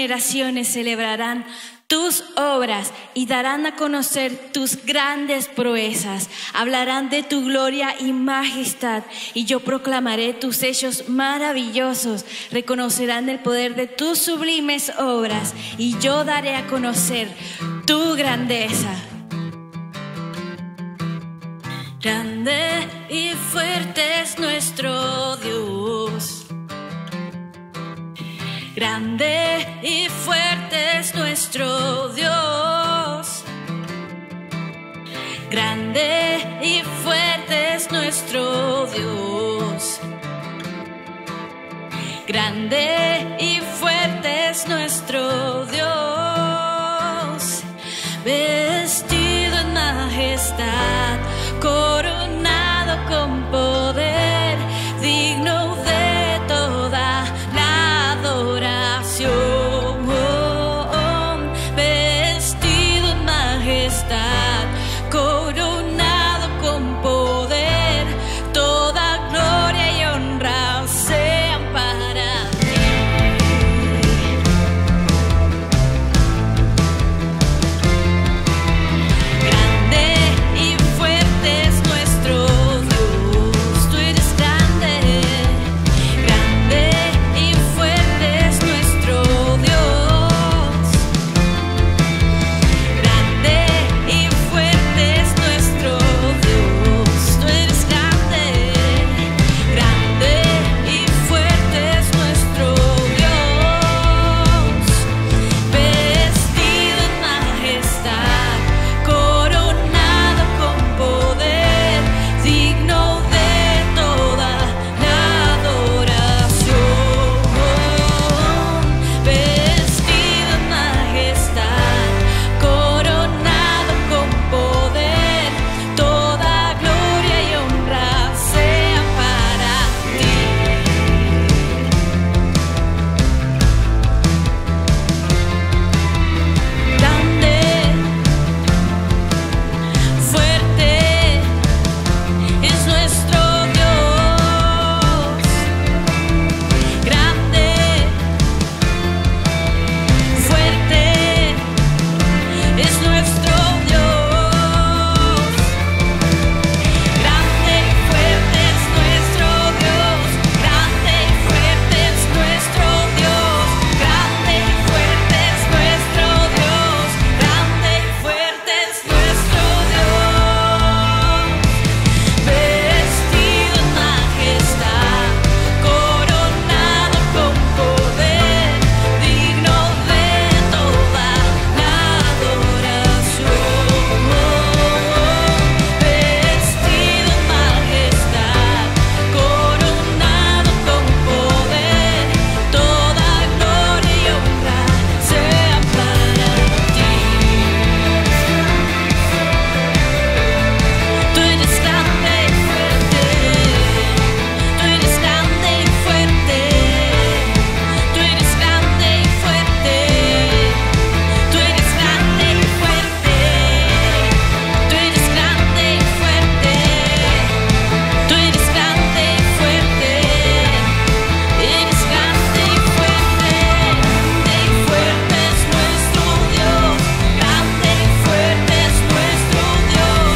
generaciones celebrarán tus obras y darán a conocer tus grandes proezas. Hablarán de tu gloria y majestad, y yo proclamaré tus hechos maravillosos. Reconocerán el poder de tus sublimes obras, y yo daré a conocer tu grandeza. Grande y fuerte es nuestro Dios. Grande y fuerte es nuestro Dios. Grande y fuerte es nuestro Dios. Grande y fuerte es nuestro Dios. Vestido en majestad, coronado con poder, digno de toda la adoración. Vestido en majestad, coronado con poder, toda gloria y honra sean para ti. Grande y fuerte es nuestro Dios, tú eres grande. Grande y fuerte es nuestro Dios. Grande y fuerte es nuestro Dios, tú eres grande. Grande y fuerte es nuestro Dios. Vestido en majestad, coronado con poder, digno de toda la adoración. Vestido en majestad, coronado con poder, toda gloria y honra sea para ti. Grande, fuerte es nuestro Dios. Grande, fuerte es nuestro Dios. Grande y fuerte es nuestro Dios. Grande y fuerte es nuestro Dios. Grande y fuerte es nuestro Dios. Grande y fuerte es nuestro Dios. Vestido en majestad, coronado con poder, digno de toda la adoración. Vestido en majestad, coronado con poder, toda gloria y honra sea para ti. Tú eres grande y fuerte, tú eres grande y fuerte, tú eres grande y fuerte, tú eres grande y fuerte, tú eres grande y fuerte, tú eres grande y fuerte, eres grande y fuerte. Grande y fuerte es nuestro Dios. Grande y fuerte es nuestro Dios.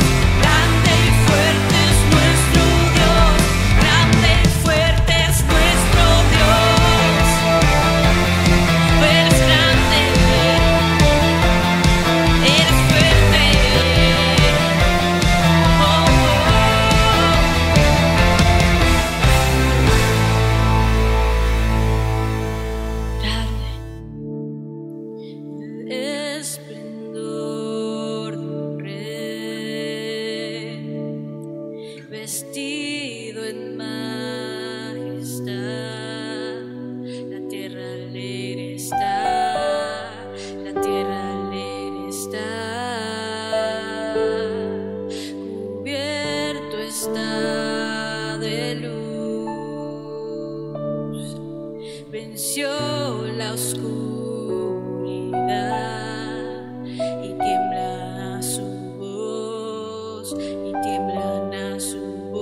Grande y fuerte es nuestro Dios. Grande y fuerte es nuestro Dios. Tú eres grande, eres fuerte. Grande el esplendor de un rey, vestido en majestad. La tierra alegre está, la tierra alegre está, cubierto está de luz. Venció la oscuridad y tiembla a su voz, y tiemblan a su voz.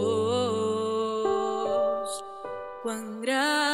Cuán grande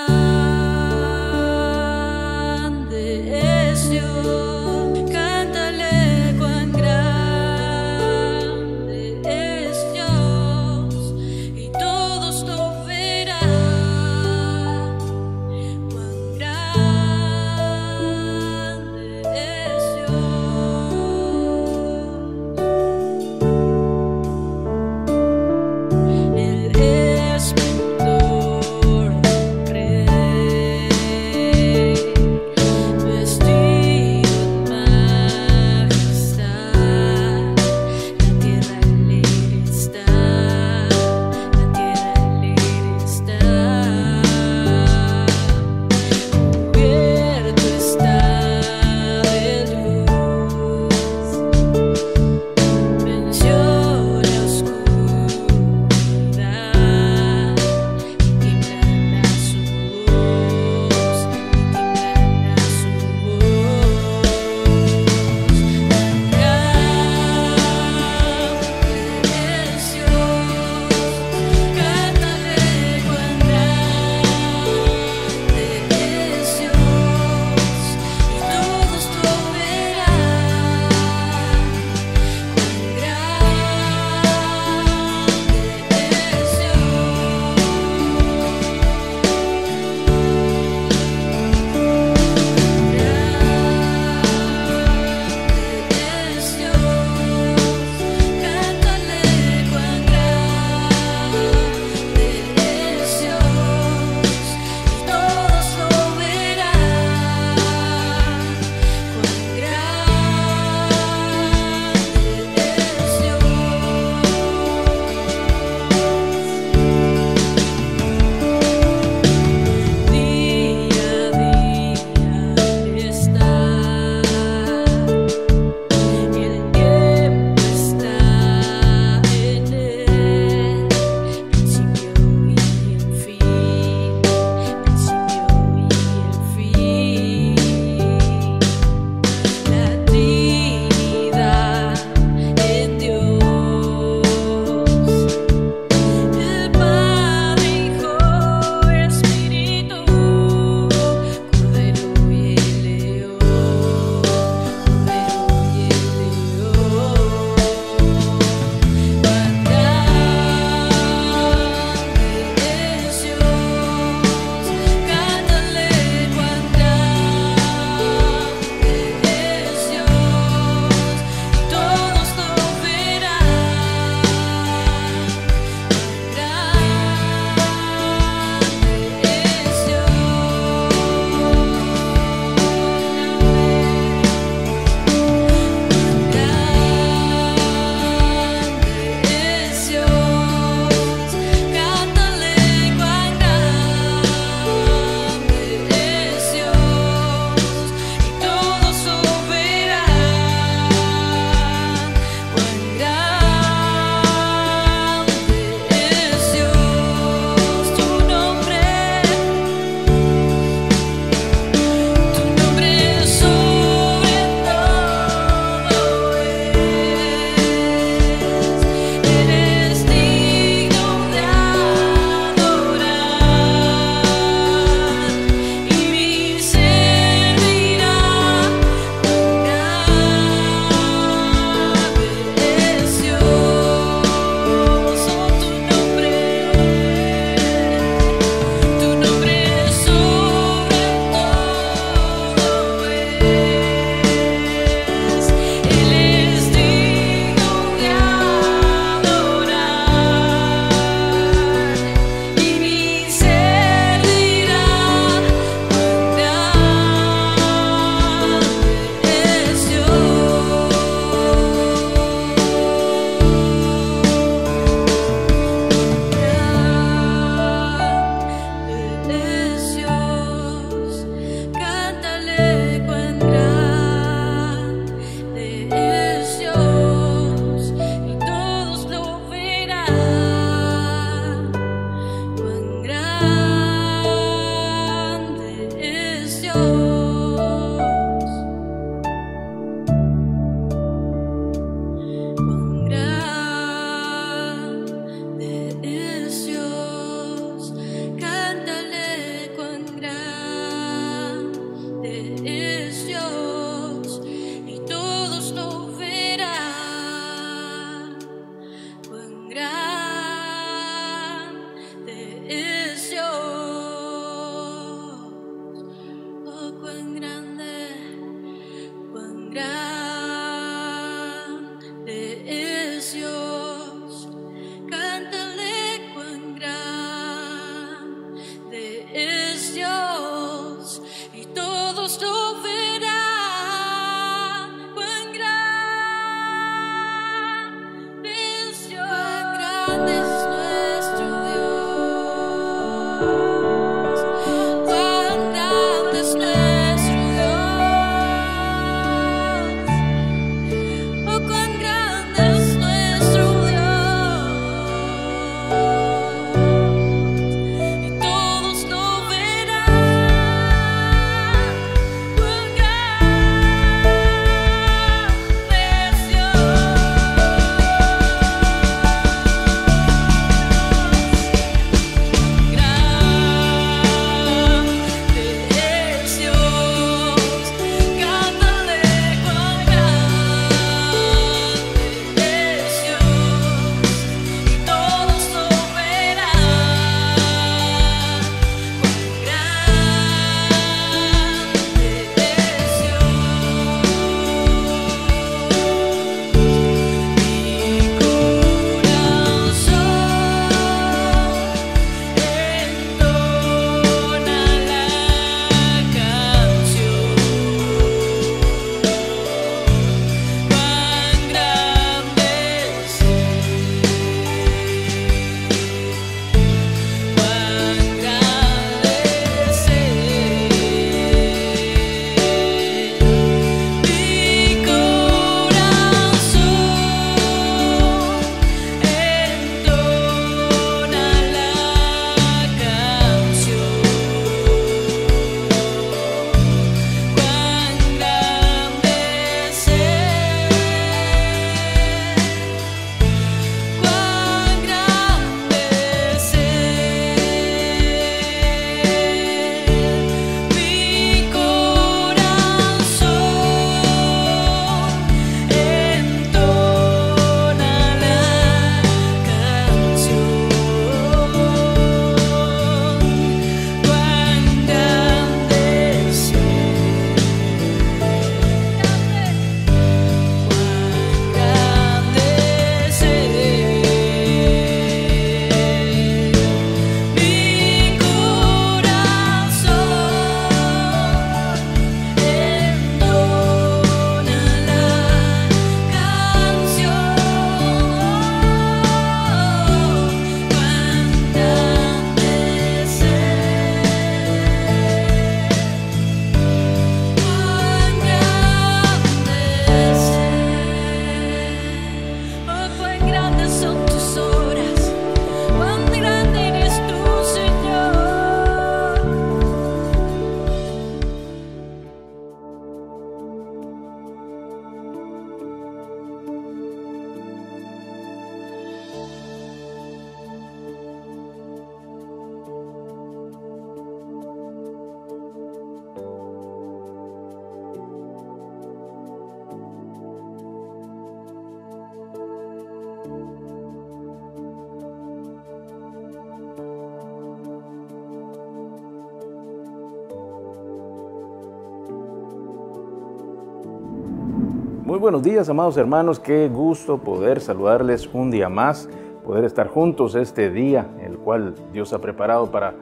Muy buenos días, amados hermanos, qué gusto poder saludarles un día más, poder estar juntos este día, el cual Dios ha preparado para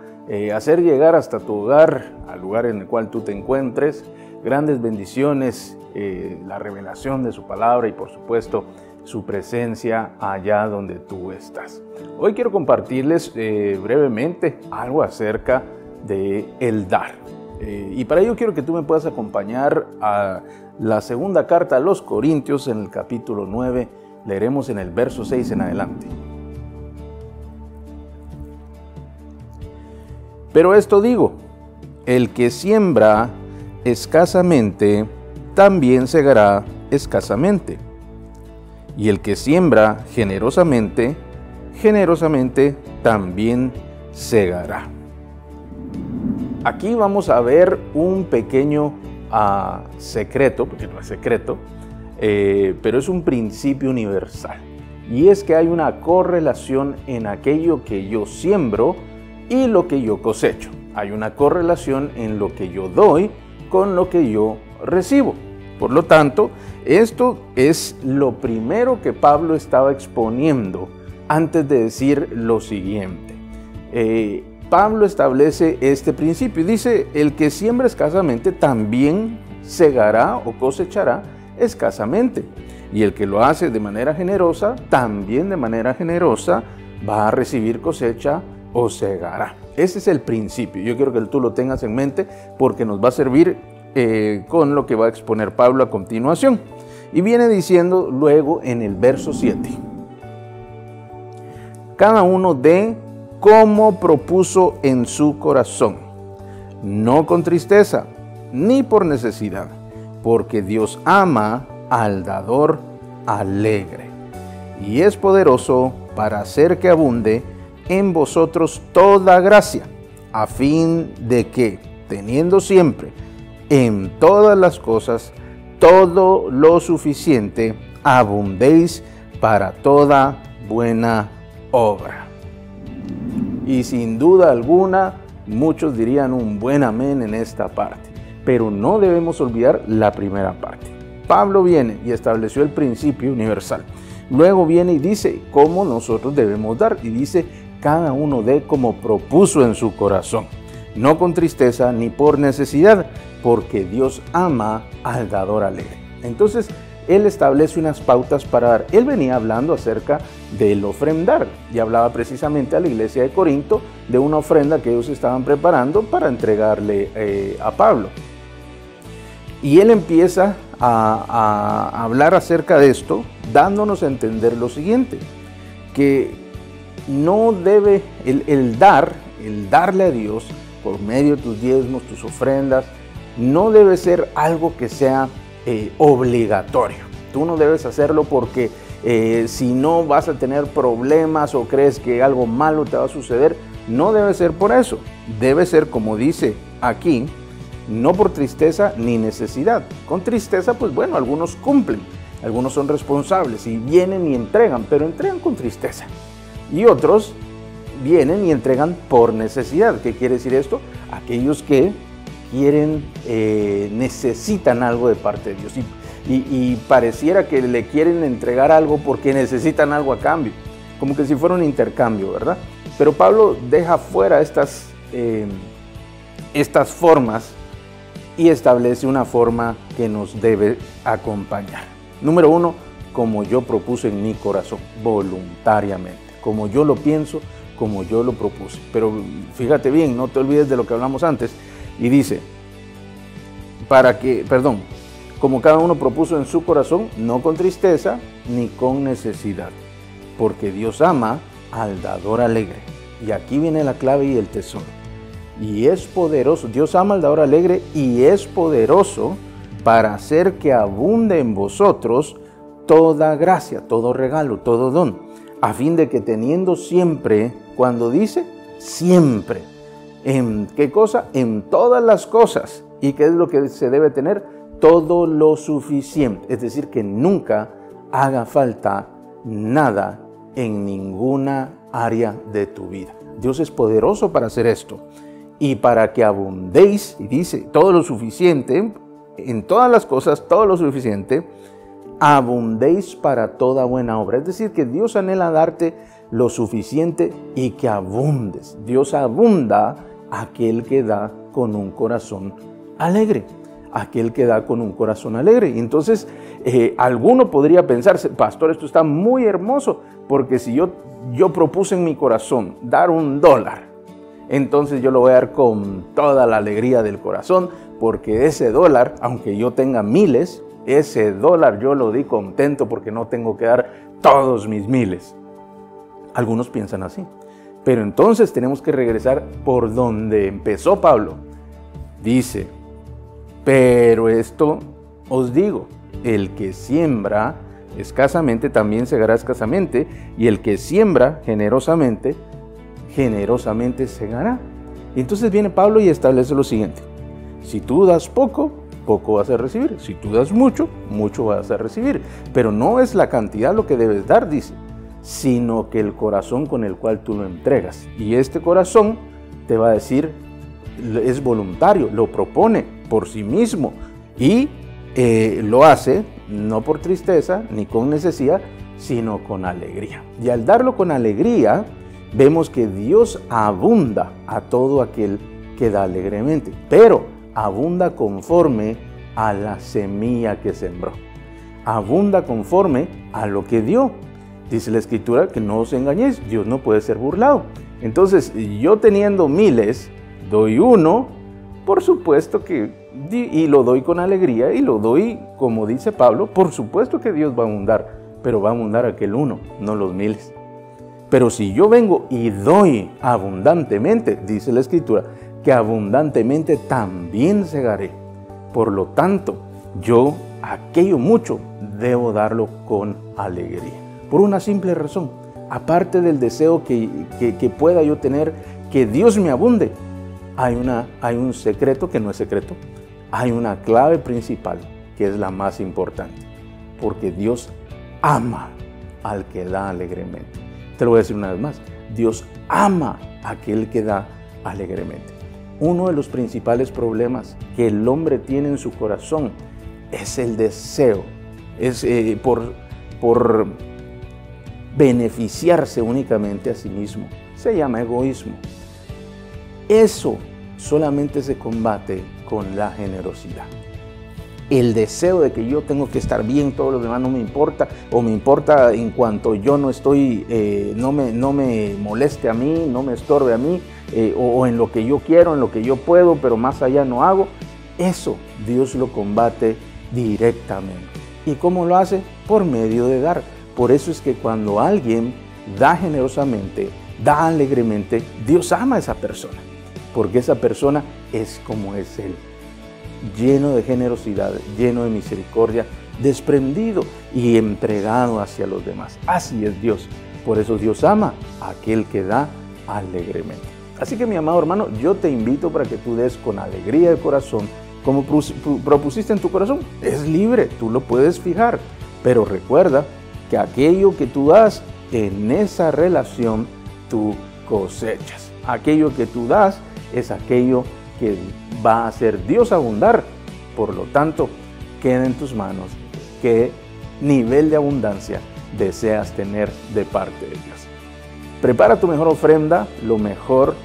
hacer llegar hasta tu hogar, al lugar en el cual tú te encuentres, grandes bendiciones, la revelación de su palabra y por supuesto su presencia allá donde tú estás. Hoy quiero compartirles brevemente algo acerca de el dar. Y para ello quiero que tú me puedas acompañar a la segunda carta a los Corintios en el capítulo 9, leeremos en el verso 6 en adelante. Pero esto digo, el que siembra escasamente, también segará escasamente. Y el que siembra generosamente, generosamente también segará. Aquí vamos a ver un pequeño secreto, porque no es secreto, pero es un principio universal. Y es que hay una correlación en aquello que yo siembro y lo que yo cosecho. Hay una correlación en lo que yo doy con lo que yo recibo. Por lo tanto, esto es lo primero que Pablo estaba exponiendo antes de decir lo siguiente. Pablo establece este principio y dice, el que siembra escasamente también segará o cosechará escasamente. Y el que lo hace de manera generosa, también de manera generosa va a recibir cosecha o segará. Ese es el principio. Yo quiero que tú lo tengas en mente porque nos va a servir con lo que va a exponer Pablo a continuación. Y viene diciendo luego en el verso 7. Cada uno dé como propuso en su corazón, no con tristeza, ni por necesidad, porque Dios ama al dador alegre, y es poderoso para hacer que abunde en vosotros toda gracia, a fin de que, teniendo siempre en todas las cosas todo lo suficiente, abundéis para toda buena obra. Y sin duda alguna, muchos dirían un buen amén en esta parte. Pero no debemos olvidar la primera parte. Pablo viene y estableció el principio universal. Luego viene y dice cómo nosotros debemos dar. Y dice, cada uno dé como propuso en su corazón. No con tristeza ni por necesidad, porque Dios ama al dador alegre. Entonces, él establece unas pautas para dar. Él venía hablando acerca del ofrendar y hablaba precisamente a la iglesia de Corinto de una ofrenda que ellos estaban preparando para entregarle a Pablo. Y él empieza a hablar acerca de esto, dándonos a entender lo siguiente, que no debe el darle a Dios por medio de tus diezmos, tus ofrendas, no debe ser algo que sea obligatorio. Tú no debes hacerlo porque si no vas a tener problemas o crees que algo malo te va a suceder. No debe ser por eso. Debe ser, como dice aquí, no por tristeza ni necesidad. Con tristeza, pues bueno, algunos cumplen, algunos son responsables y vienen y entregan, pero entregan con tristeza. Y otros vienen y entregan por necesidad. ¿Qué quiere decir esto? Aquellos que quieren, necesitan algo de parte de Dios y pareciera que le quieren entregar algo porque necesitan algo a cambio, como que si fuera un intercambio, ¿verdad? Pero Pablo deja fuera estas formas y establece una forma que nos debe acompañar. Número 1, como yo propuse en mi corazón, voluntariamente, como yo lo pienso, como yo lo propuse. Pero fíjate bien, no te olvides de lo que hablamos antes. Y dice, como cada uno propuso en su corazón, no con tristeza ni con necesidad, porque Dios ama al dador alegre. Y aquí viene la clave y el tesoro. Y es poderoso, Dios ama al dador alegre y es poderoso para hacer que abunde en vosotros toda gracia, todo regalo, todo don, a fin de que teniendo siempre, cuando dice, siempre, ¿en qué cosa? En todas las cosas. ¿Y qué es lo que se debe tener? Todo lo suficiente. Es decir, que nunca haga falta nada en ninguna área de tu vida. Dios es poderoso para hacer esto. Y para que abundéis, y dice, todo lo suficiente, en todas las cosas, todo lo suficiente, abundéis para toda buena obra. Es decir, que Dios anhela darte lo suficiente y que abundes. Dios abunda a aquel que da con un corazón alegre. Aquel que da con un corazón alegre. Y entonces, alguno podría pensarse, pastor, esto está muy hermoso, porque si yo propuse en mi corazón dar $1, entonces yo lo voy a dar con toda la alegría del corazón, porque ese dólar, aunque yo tenga miles, ese dólar yo lo di contento porque no tengo que dar todos mis miles. Algunos piensan así. Pero entonces tenemos que regresar por donde empezó Pablo. Dice, pero esto os digo, el que siembra escasamente también segará escasamente, y el que siembra generosamente, generosamente segará. Y entonces viene Pablo y establece lo siguiente: si tú das poco, poco vas a recibir. Si tú das mucho, mucho vas a recibir. Pero no es la cantidad lo que debes dar, dice, sino que el corazón con el cual tú lo entregas. Y este corazón te va a decir, es voluntario, lo propone por sí mismo y lo hace no por tristeza ni con necesidad, sino con alegría. Y al darlo con alegría, vemos que Dios abunda a todo aquel que da alegremente, pero abunda conforme a la semilla que sembró. Abunda conforme a lo que dio. Dice la Escritura que no os engañéis, Dios no puede ser burlado. Entonces, yo teniendo miles, doy uno, por supuesto que, y lo doy con alegría, y lo doy, como dice Pablo, por supuesto que Dios va a abundar, pero va a abundar aquel uno, no los miles. Pero si yo vengo y doy abundantemente, dice la Escritura, que abundantemente también segaré. Por lo tanto, yo aquello mucho debo darlo con alegría. Por una simple razón, aparte del deseo que pueda yo tener, que Dios me abunde, hay un secreto que no es secreto, hay una clave principal que es la más importante, porque Dios ama al que da alegremente. Te lo voy a decir una vez más, Dios ama a aquel que da alegremente. Uno de los principales problemas que el hombre tiene en su corazón es el deseo, es por beneficiarse únicamente a sí mismo. Se llama egoísmo. Eso solamente se combate con la generosidad. El deseo de que yo tengo que estar bien, todo lo demás no me importa, o me importa en cuanto yo no estoy, no me moleste a mí, no me estorbe a mí, o en lo que yo quiero, en lo que yo puedo, pero más allá no hago. Eso Dios lo combate directamente. ¿Y cómo lo hace? Por medio de dar. Por eso es que cuando alguien da generosamente, da alegremente, Dios ama a esa persona, porque esa persona es como es Él, lleno de generosidad, lleno de misericordia, desprendido y entregado hacia los demás. Así es Dios. Por eso Dios ama a aquel que da alegremente. Así que, mi amado hermano, yo te invito para que tú des con alegría de corazón, como propusiste en tu corazón. Es libre, tú lo puedes fijar, pero recuerda que aquello que tú das, en esa relación tú cosechas. Aquello que tú das es aquello que va a hacer Dios abundar. Por lo tanto, queda en tus manos qué nivel de abundancia deseas tener de parte de Dios. Prepara tu mejor ofrenda, lo mejor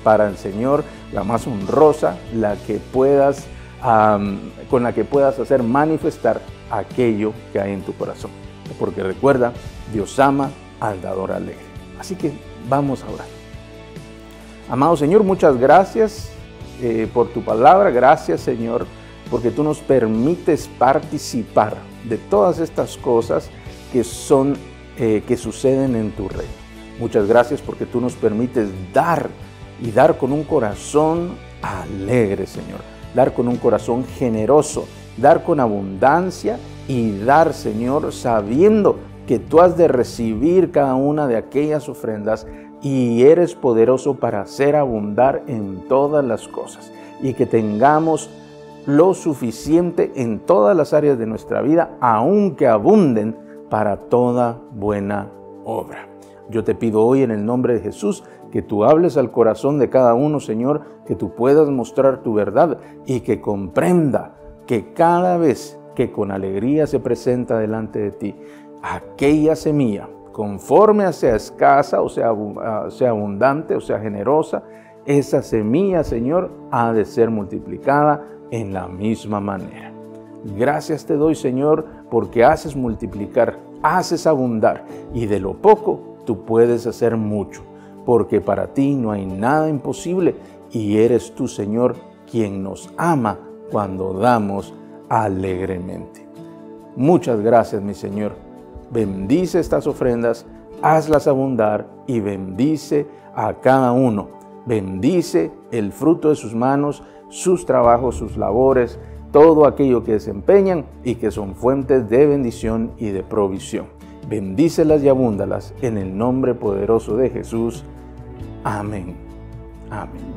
para el Señor, la más honrosa, la que puedas, con la que puedas hacer manifestar aquello que hay en tu corazón. Porque recuerda, Dios ama al dador alegre. Así que vamos a orar. Amado Señor, muchas gracias por tu palabra. Gracias, Señor, porque tú nos permites participar de todas estas cosas que suceden en tu reino. Muchas gracias porque tú nos permites dar y dar con un corazón alegre, Señor. Dar con un corazón generoso, dar con abundancia y dar, Señor, sabiendo que tú has de recibir cada una de aquellas ofrendas y eres poderoso para hacer abundar en todas las cosas y que tengamos lo suficiente en todas las áreas de nuestra vida, aunque abunden para toda buena obra. Yo te pido hoy en el nombre de Jesús que tú hables al corazón de cada uno, Señor, que tú puedas mostrar tu verdad y que comprenda que cada vez que con alegría se presenta delante de ti, aquella semilla, conforme sea escasa o sea abundante o sea generosa, esa semilla, Señor, ha de ser multiplicada en la misma manera. Gracias te doy, Señor, porque haces multiplicar, haces abundar, y de lo poco tú puedes hacer mucho, porque para ti no hay nada imposible, y eres tú, Señor, quien nos ama cuando damos alegremente. Muchas gracias, mi Señor. Bendice estas ofrendas, hazlas abundar y bendice a cada uno. Bendice el fruto de sus manos, sus trabajos, sus labores, todo aquello que desempeñan y que son fuentes de bendición y de provisión. Bendícelas y abúndalas en el nombre poderoso de Jesús. Amén. Amén.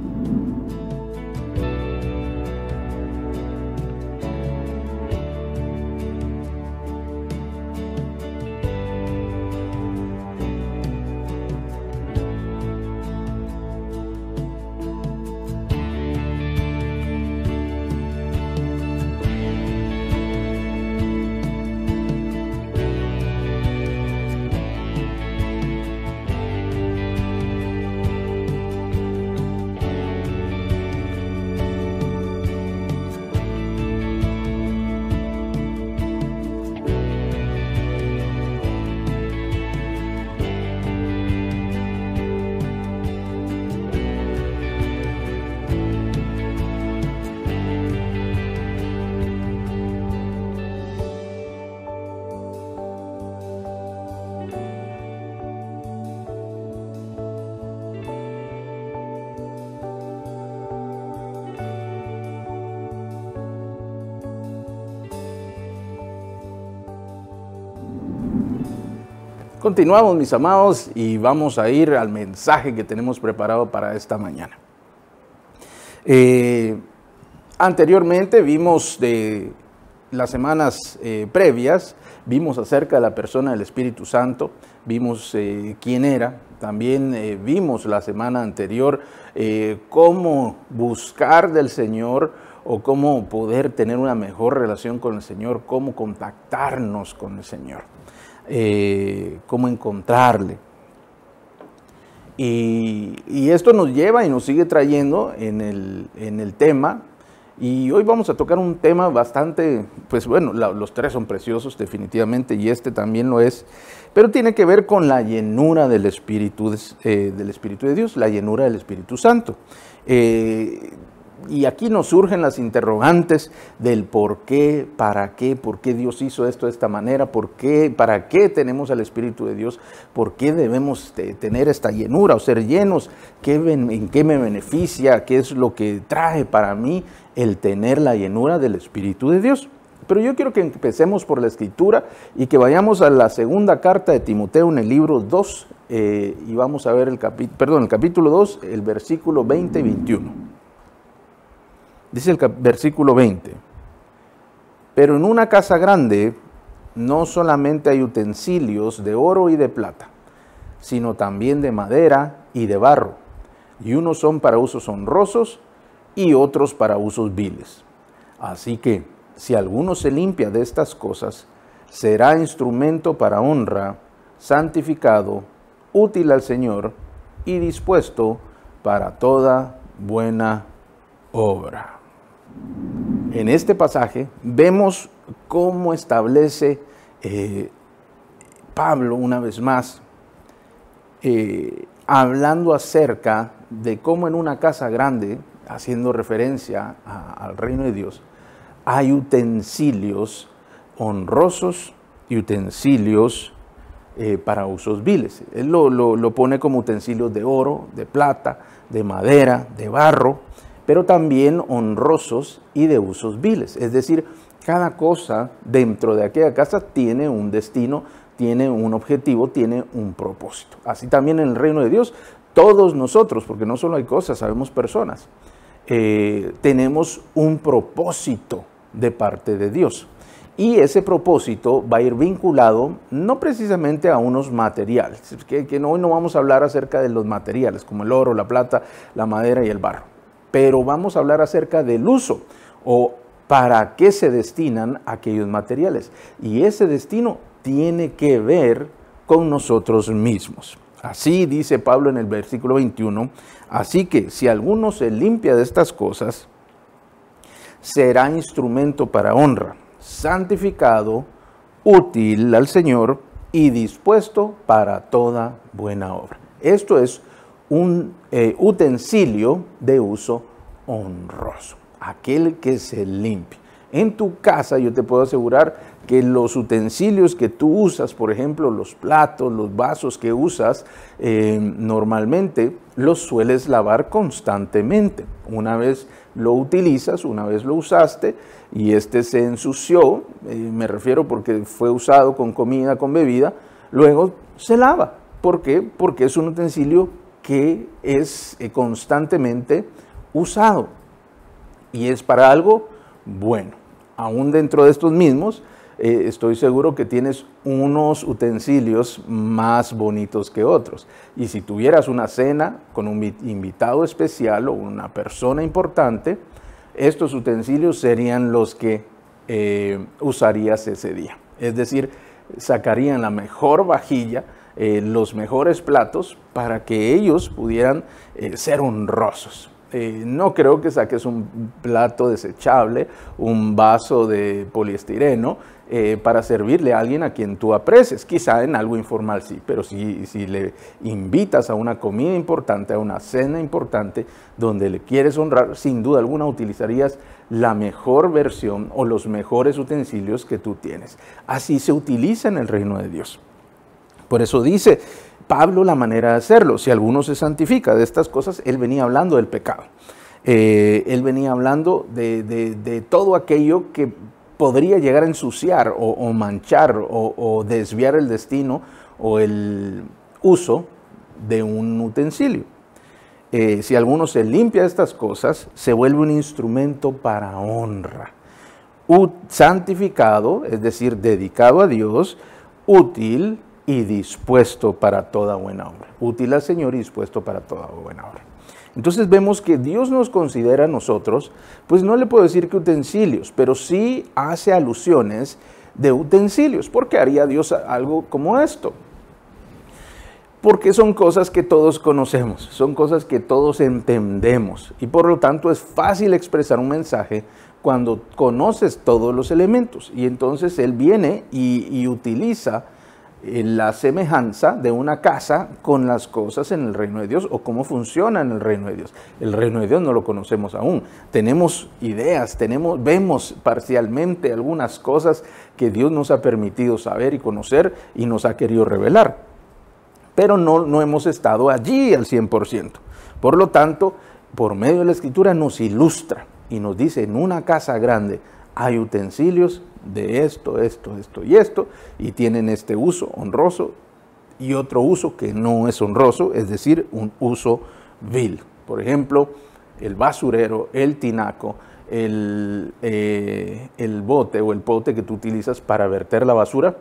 Continuamos, mis amados, y vamos a ir al mensaje que tenemos preparado para esta mañana. Anteriormente vimos de las semanas previas, vimos acerca de la persona del Espíritu Santo, vimos quién era, también vimos la semana anterior cómo buscar del Señor o cómo poder tener una mejor relación con el Señor, cómo contactarnos con el Señor. Cómo encontrarle. Y esto nos lleva y nos sigue trayendo en el tema, y hoy vamos a tocar un tema bastante, pues bueno, los tres son preciosos definitivamente, y este también lo es, pero tiene que ver con la llenura del Espíritu de Dios, la llenura del Espíritu Santo. Y aquí nos surgen las interrogantes del por qué Dios hizo esto de esta manera, para qué tenemos al Espíritu de Dios, por qué debemos tener esta llenura o ser llenos, en qué me beneficia, qué es lo que trae para mí el tener la llenura del Espíritu de Dios. Pero yo quiero que empecemos por la Escritura y que vayamos a la segunda carta de Timoteo en el libro 2, y vamos a ver el capítulo 2, el versículo 20 y 21. Dice el versículo 20, pero en una casa grande no solamente hay utensilios de oro y de plata, sino también de madera y de barro, y unos son para usos honrosos y otros para usos viles. Así que, si alguno se limpia de estas cosas, será instrumento para honra, santificado, útil al Señor y dispuesto para toda buena obra. En este pasaje vemos cómo establece Pablo una vez más, hablando acerca de cómo en una casa grande, haciendo referencia al reino de Dios, hay utensilios honrosos y utensilios para usos viles. Él lo pone como utensilios de oro, de plata, de madera, de barro, pero también honrosos y de usos viles. Es decir, cada cosa dentro de aquella casa tiene un destino, tiene un objetivo, tiene un propósito. Así también en el reino de Dios, todos nosotros, porque no solo hay cosas, sabemos personas, tenemos un propósito de parte de Dios. Y ese propósito va a ir vinculado no precisamente a unos materiales, que hoy no vamos a hablar acerca de los materiales, como el oro, la plata, la madera y el barro. Pero vamos a hablar acerca del uso o para qué se destinan aquellos materiales. Y ese destino tiene que ver con nosotros mismos. Así dice Pablo en el versículo 21, así que si alguno se limpia de estas cosas, será instrumento para honra, santificado, útil al Señor y dispuesto para toda buena obra. Esto es un utensilio de uso honroso, aquel que se limpia. En tu casa yo te puedo asegurar que los utensilios que tú usas, por ejemplo, los platos, los vasos que usas, normalmente los sueles lavar constantemente. Una vez lo utilizas, una vez lo usaste y este se ensució, me refiero porque fue usado con comida, con bebida, luego se lava. ¿Por qué? Porque es un utensilio que es constantemente usado y es para algo bueno. Aún dentro de estos mismos, estoy seguro que tienes unos utensilios más bonitos que otros. Y si tuvieras una cena con un invitado especial o una persona importante, estos utensilios serían los que usarías ese día. Es decir, sacarían la mejor vajilla, los mejores platos para que ellos pudieran ser honrosos. No creo que saques un plato desechable, un vaso de poliestireno para servirle a alguien a quien tú aprecies. Quizá en algo informal sí, pero si le invitas a una comida importante, a una cena importante, donde le quieres honrar, sin duda alguna utilizarías la mejor versión o los mejores utensilios que tú tienes. Así se utiliza en el reino de Dios. Por eso dice Pablo la manera de hacerlo. Si alguno se santifica de estas cosas, él venía hablando del pecado. Él venía hablando de todo aquello que podría llegar a ensuciar o manchar o desviar el destino o el uso de un utensilio. Si alguno se limpia de estas cosas, se vuelve un instrumento para honra. Santificado, es decir, dedicado a Dios, útil y dispuesto para toda buena obra. Útil al Señor y dispuesto para toda buena obra. Entonces vemos que Dios nos considera a nosotros, pues no le puedo decir que utensilios, pero sí hace alusiones de utensilios. ¿Por qué haría Dios algo como esto? Porque son cosas que todos conocemos, son cosas que todos entendemos y por lo tanto es fácil expresar un mensaje cuando conoces todos los elementos. Y entonces Él viene y utiliza la semejanza de una casa con las cosas en el reino de Dios o cómo funciona en el reino de Dios. El reino de Dios no lo conocemos aún. Tenemos ideas, vemos parcialmente algunas cosas que Dios nos ha permitido saber y conocer y nos ha querido revelar. Pero no hemos estado allí al 100%. Por lo tanto, por medio de la Escritura nos ilustra y nos dice, en una casa grande hay utensilios de esto y esto, y tienen este uso honroso y otro uso que no es honroso, es decir, un uso vil. Por ejemplo, el basurero, el tinaco, el bote o el pote que tú utilizas para verter la basura,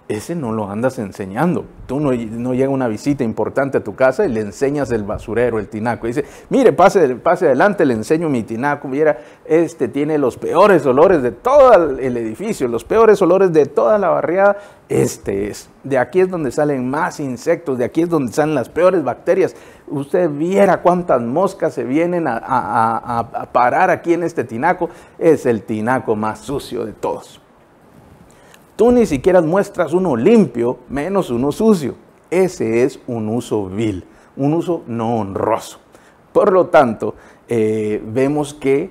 ese no lo andas enseñando. Tú no llega una visita importante a tu casa y le enseñas el basurero, el tinaco. Y dice, mire, pase adelante, le enseño mi tinaco. Mira, este tiene los peores olores de todo el edificio, los peores olores de toda la barriada. Este es. De aquí es donde salen más insectos, de aquí es donde salen las peores bacterias. Usted viera cuántas moscas se vienen a parar aquí en este tinaco. Es el tinaco más sucio de todos. Tú ni siquiera muestras uno limpio, menos uno sucio. Ese es un uso vil, un uso no honroso. Por lo tanto, vemos que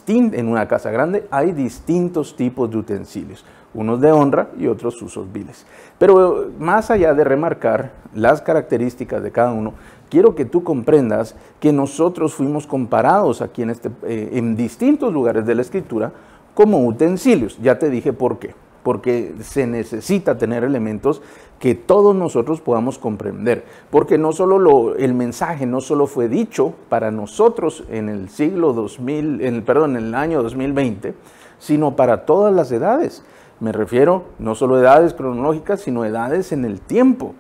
en una casa grande hay distintos tipos de utensilios, unos de honra y otros usos viles. Pero más allá de remarcar las características de cada uno, quiero que tú comprendas que nosotros fuimos comparados aquí en distintos lugares de la Escritura como utensilios. Ya te dije por qué. Porque se necesita tener elementos que todos nosotros podamos comprender. Porque no solo el mensaje no solo fue dicho para nosotros en el en el año 2020, sino para todas las edades. Me refiero no solo a edades cronológicas, sino edades en el tiempo.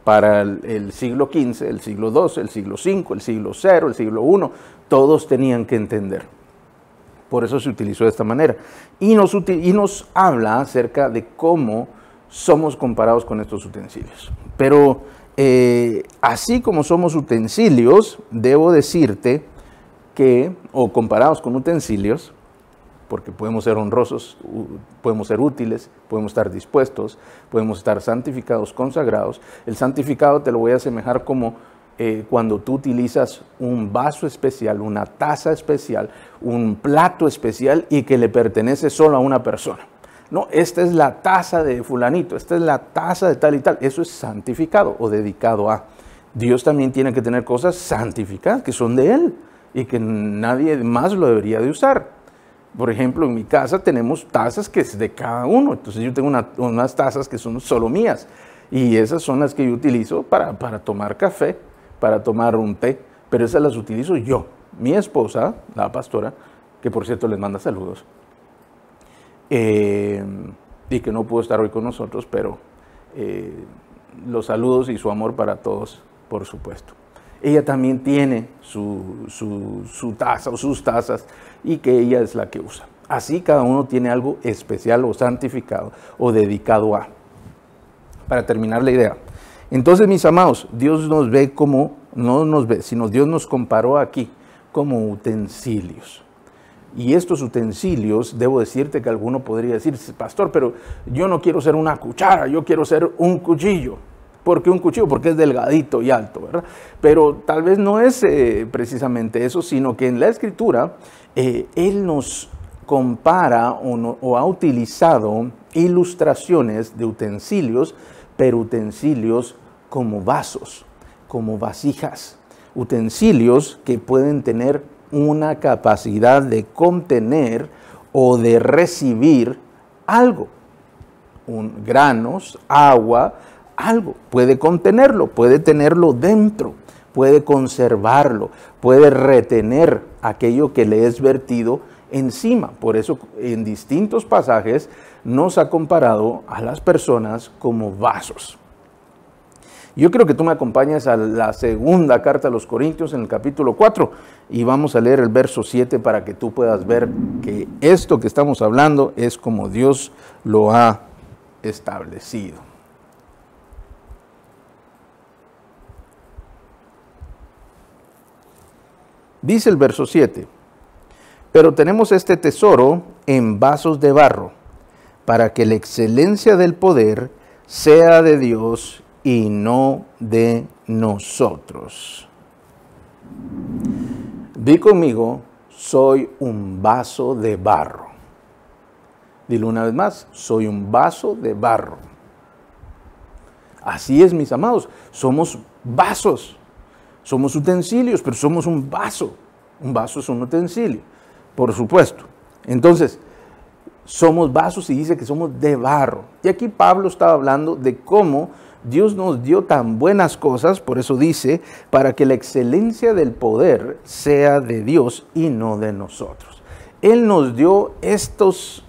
Para el siglo XV, el siglo II, el siglo V, el siglo 0, el siglo I, todos tenían que entender. Por eso se utilizó de esta manera. Y nos habla acerca de cómo somos comparados con estos utensilios. Pero así como somos utensilios, debo decirte que, o comparados con utensilios, porque podemos ser honrosos, podemos ser útiles, podemos estar dispuestos, podemos estar santificados, consagrados. El santificado te lo voy a asemejar como cuando tú utilizas un vaso especial, una taza especial, un plato especial y que le pertenece solo a una persona. No, esta es la taza de fulanito, esta es la taza de tal y tal. Eso es santificado o dedicado a. Dios también tiene que tener cosas santificadas que son de Él y que nadie más lo debería de usar. Por ejemplo, en mi casa tenemos tazas que es de cada uno. Entonces yo tengo unas tazas que son solo mías y esas son las que yo utilizo para tomar café, para tomar un té, pero esas las utilizo yo. Mi esposa, la pastora, que por cierto les manda saludos, y que no pudo estar hoy con nosotros, pero los saludos y su amor para todos, por supuesto. Ella también tiene su taza o sus tazas y que ella es la que usa. Así cada uno tiene algo especial o santificado o dedicado a. Para terminar la idea. Entonces, mis amados, Dios nos ve como, no nos ve, sino Dios nos comparó aquí como utensilios. Y estos utensilios, debo decirte que alguno podría decir, pastor, pero yo no quiero ser una cuchara, yo quiero ser un cuchillo. ¿Por qué un cuchillo? Porque es delgadito y alto, ¿verdad? Pero tal vez no es precisamente eso, sino que en la Escritura Él nos compara o ha utilizado ilustraciones de utensilios, pero utensilios como vasos, como vasijas. Utensilios que pueden tener una capacidad de contener o de recibir algo, granos, agua, algo, puede contenerlo, puede tenerlo dentro, puede conservarlo, puede retener aquello que le es vertido encima. Por eso en distintos pasajes nos ha comparado a las personas como vasos. Yo creo que tú me acompañes a la segunda carta a los Corintios en el capítulo 4 y vamos a leer el verso 7 para que tú puedas ver que esto que estamos hablando es como Dios lo ha establecido. Dice el verso 7, pero tenemos este tesoro en vasos de barro, para que la excelencia del poder sea de Dios y no de nosotros. Di conmigo, soy un vaso de barro. Dilo una vez más, soy un vaso de barro. Así es, mis amados, somos vasos. Somos utensilios, pero somos un vaso. Un vaso es un utensilio, por supuesto. Entonces, somos vasos y dice que somos de barro. Y aquí Pablo estaba hablando de cómo Dios nos dio tan buenas cosas, por eso dice, para que la excelencia del poder sea de Dios y no de nosotros. Él nos dio estos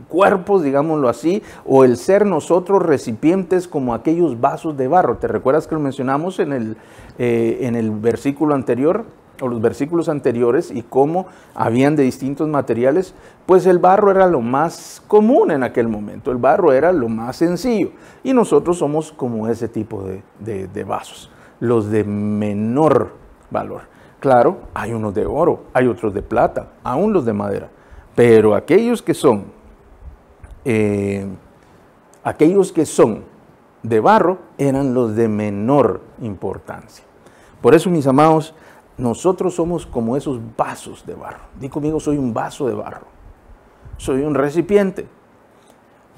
cuerpos, digámoslo así, o el ser nosotros recipientes como aquellos vasos de barro. ¿Te recuerdas que lo mencionamos en el versículo anterior, o los versículos anteriores, y cómo habían de distintos materiales? Pues el barro era lo más común en aquel momento, el barro era lo más sencillo, y nosotros somos como ese tipo de vasos, los de menor valor. Claro, hay unos de oro, hay otros de plata, aún los de madera, pero aquellos que son de barro eran los de menor importancia. Por eso, mis amados, nosotros somos como esos vasos de barro. Di conmigo, soy un vaso de barro, soy un recipiente.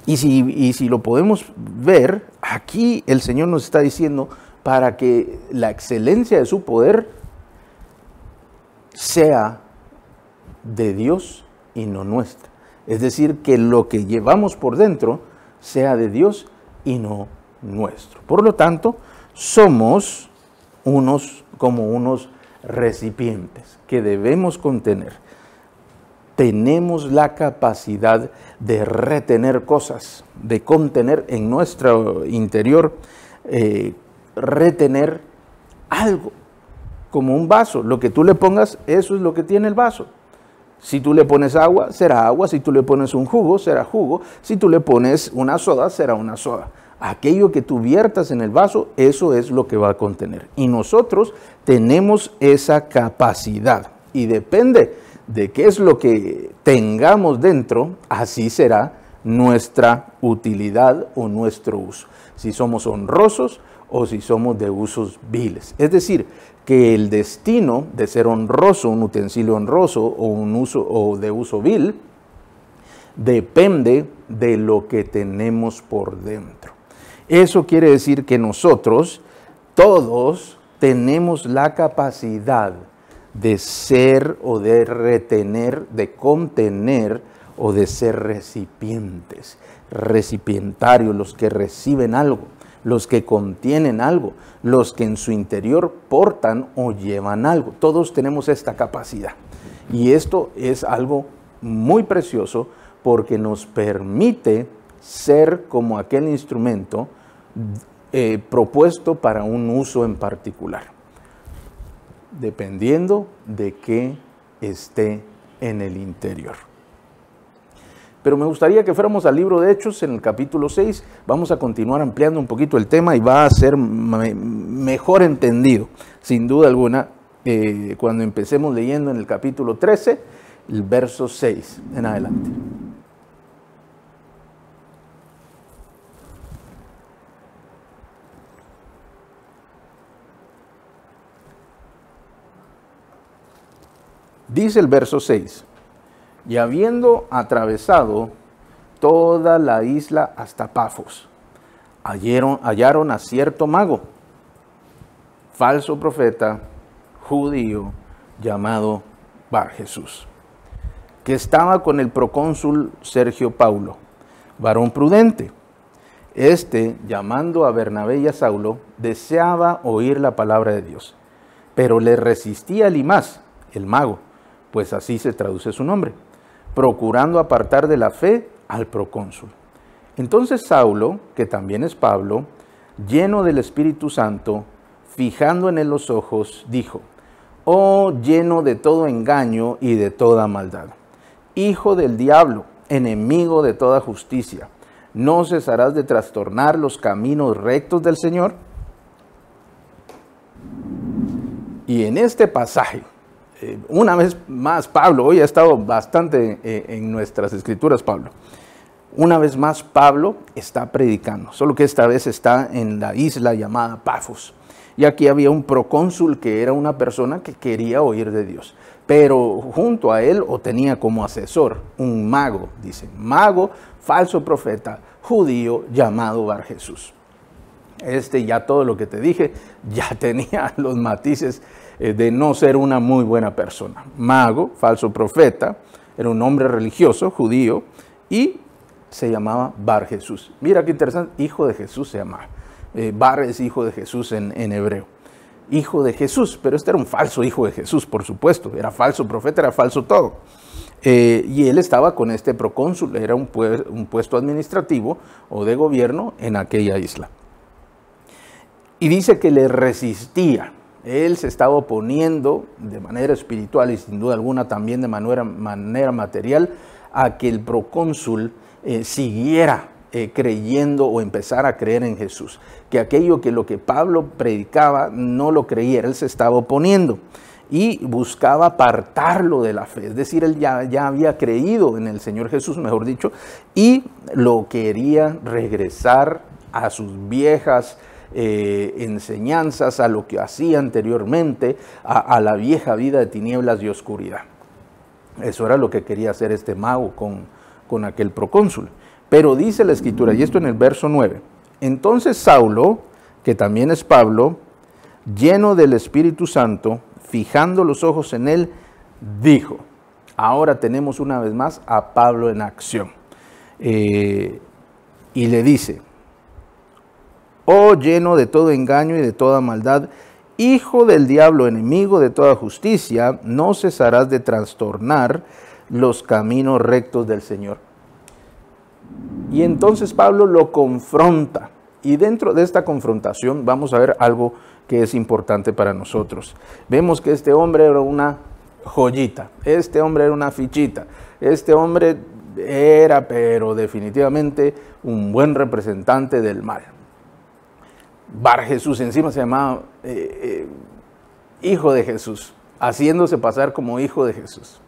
Y si lo podemos ver, aquí el Señor nos está diciendo para que la excelencia de su poder sea de Dios y no nuestra. Es decir, que lo que llevamos por dentro sea de Dios y no nuestro. Por lo tanto, somos como unos recipientes que debemos contener. Tenemos la capacidad de retener cosas, de contener en nuestro interior, retener algo. Como un vaso, lo que tú le pongas, eso es lo que tiene el vaso. Si tú le pones agua, será agua. Si tú le pones un jugo, será jugo. Si tú le pones una soda, será una soda. Aquello que tú viertas en el vaso, eso es lo que va a contener. Y nosotros tenemos esa capacidad. Y depende de qué es lo que tengamos dentro, así será nuestra utilidad o nuestro uso. Si somos honrosos o si somos de usos viles. Es decir, que el destino de ser honroso, un utensilio honroso o un uso o de uso vil, depende de lo que tenemos por dentro. Eso quiere decir que nosotros, todos, tenemos la capacidad de ser o de retener, de contener o de ser recipientes, recipientarios, los que reciben algo, los que contienen algo, los que en su interior portan o llevan algo. Todos tenemos esta capacidad. Y esto es algo muy precioso porque nos permite ser como aquel instrumento propuesto para un uso en particular, dependiendo de qué esté en el interior. Pero me gustaría que fuéramos al libro de Hechos, en el capítulo 6. Vamos a continuar ampliando un poquito el tema y va a ser mejor entendido, sin duda alguna, cuando empecemos leyendo en el capítulo 13, el verso 6 en adelante. Dice el verso 6, y habiendo atravesado toda la isla hasta Pafos, hallaron a cierto mago, falso profeta, judío, llamado Bar-Jesús, que estaba con el procónsul Sergio Paulo, varón prudente. Este, llamando a Bernabé y a Saulo, deseaba oír la palabra de Dios, pero le resistía Elimas, el mago, pues así se traduce su nombre, procurando apartar de la fe al procónsul. Entonces Saulo, que también es Pablo, lleno del Espíritu Santo, fijando en él los ojos, dijo, oh lleno de todo engaño y de toda maldad, hijo del diablo, enemigo de toda justicia, ¿no cesarás de trastornar los caminos rectos del Señor? Y en este pasaje, una vez más Pablo, hoy ha estado bastante en nuestras escrituras Pablo, una vez más Pablo está predicando, solo que esta vez está en la isla llamada Pafos. Y aquí había un procónsul que era una persona que quería oír de Dios, pero junto a él o tenía como asesor un mago, dice, mago, falso profeta, judío llamado Bar-Jesús. Ya todo lo que te dije, ya tenía los matices de no ser una muy buena persona. Mago, falso profeta, era un hombre religioso, judío, y se llamaba Bar-Jesús. Mira qué interesante, hijo de Jesús se llamaba. Bar es hijo de Jesús en hebreo. Hijo de Jesús, pero este era un falso hijo de Jesús, por supuesto. Era falso profeta, era falso todo. Y él estaba con este procónsul, era un puesto administrativo o de gobierno en aquella isla. Y dice que le resistía. Él se estaba oponiendo de manera espiritual y sin duda alguna también de manera material a que el procónsul siguiera creyendo o empezara a creer en Jesús. Que aquello que lo que Pablo predicaba no lo creyera, él se estaba oponiendo y buscaba apartarlo de la fe. Es decir, él ya había creído en el Señor Jesús, mejor dicho, y lo quería regresar a sus viejas enseñanzas, a lo que hacía anteriormente, a la vieja vida de tinieblas y oscuridad. Eso era lo que quería hacer este mago con aquel procónsul. Pero dice la Escritura, y esto en el verso 9, entonces Saulo, que también es Pablo, lleno del Espíritu Santo, fijando los ojos en él, dijo, ahora tenemos una vez más a Pablo en acción, y le dice, oh lleno de todo engaño y de toda maldad, hijo del diablo, enemigo de toda justicia, no cesarás de trastornar los caminos rectos del Señor. Y entonces Pablo lo confronta, y dentro de esta confrontación vamos a ver algo que es importante para nosotros. Vemos que este hombre era una joyita, este hombre era una fichita, este hombre era, pero definitivamente, un buen representante del mal. Bar Jesús, encima se llamaba hijo de Jesús, haciéndose pasar como hijo de Jesús.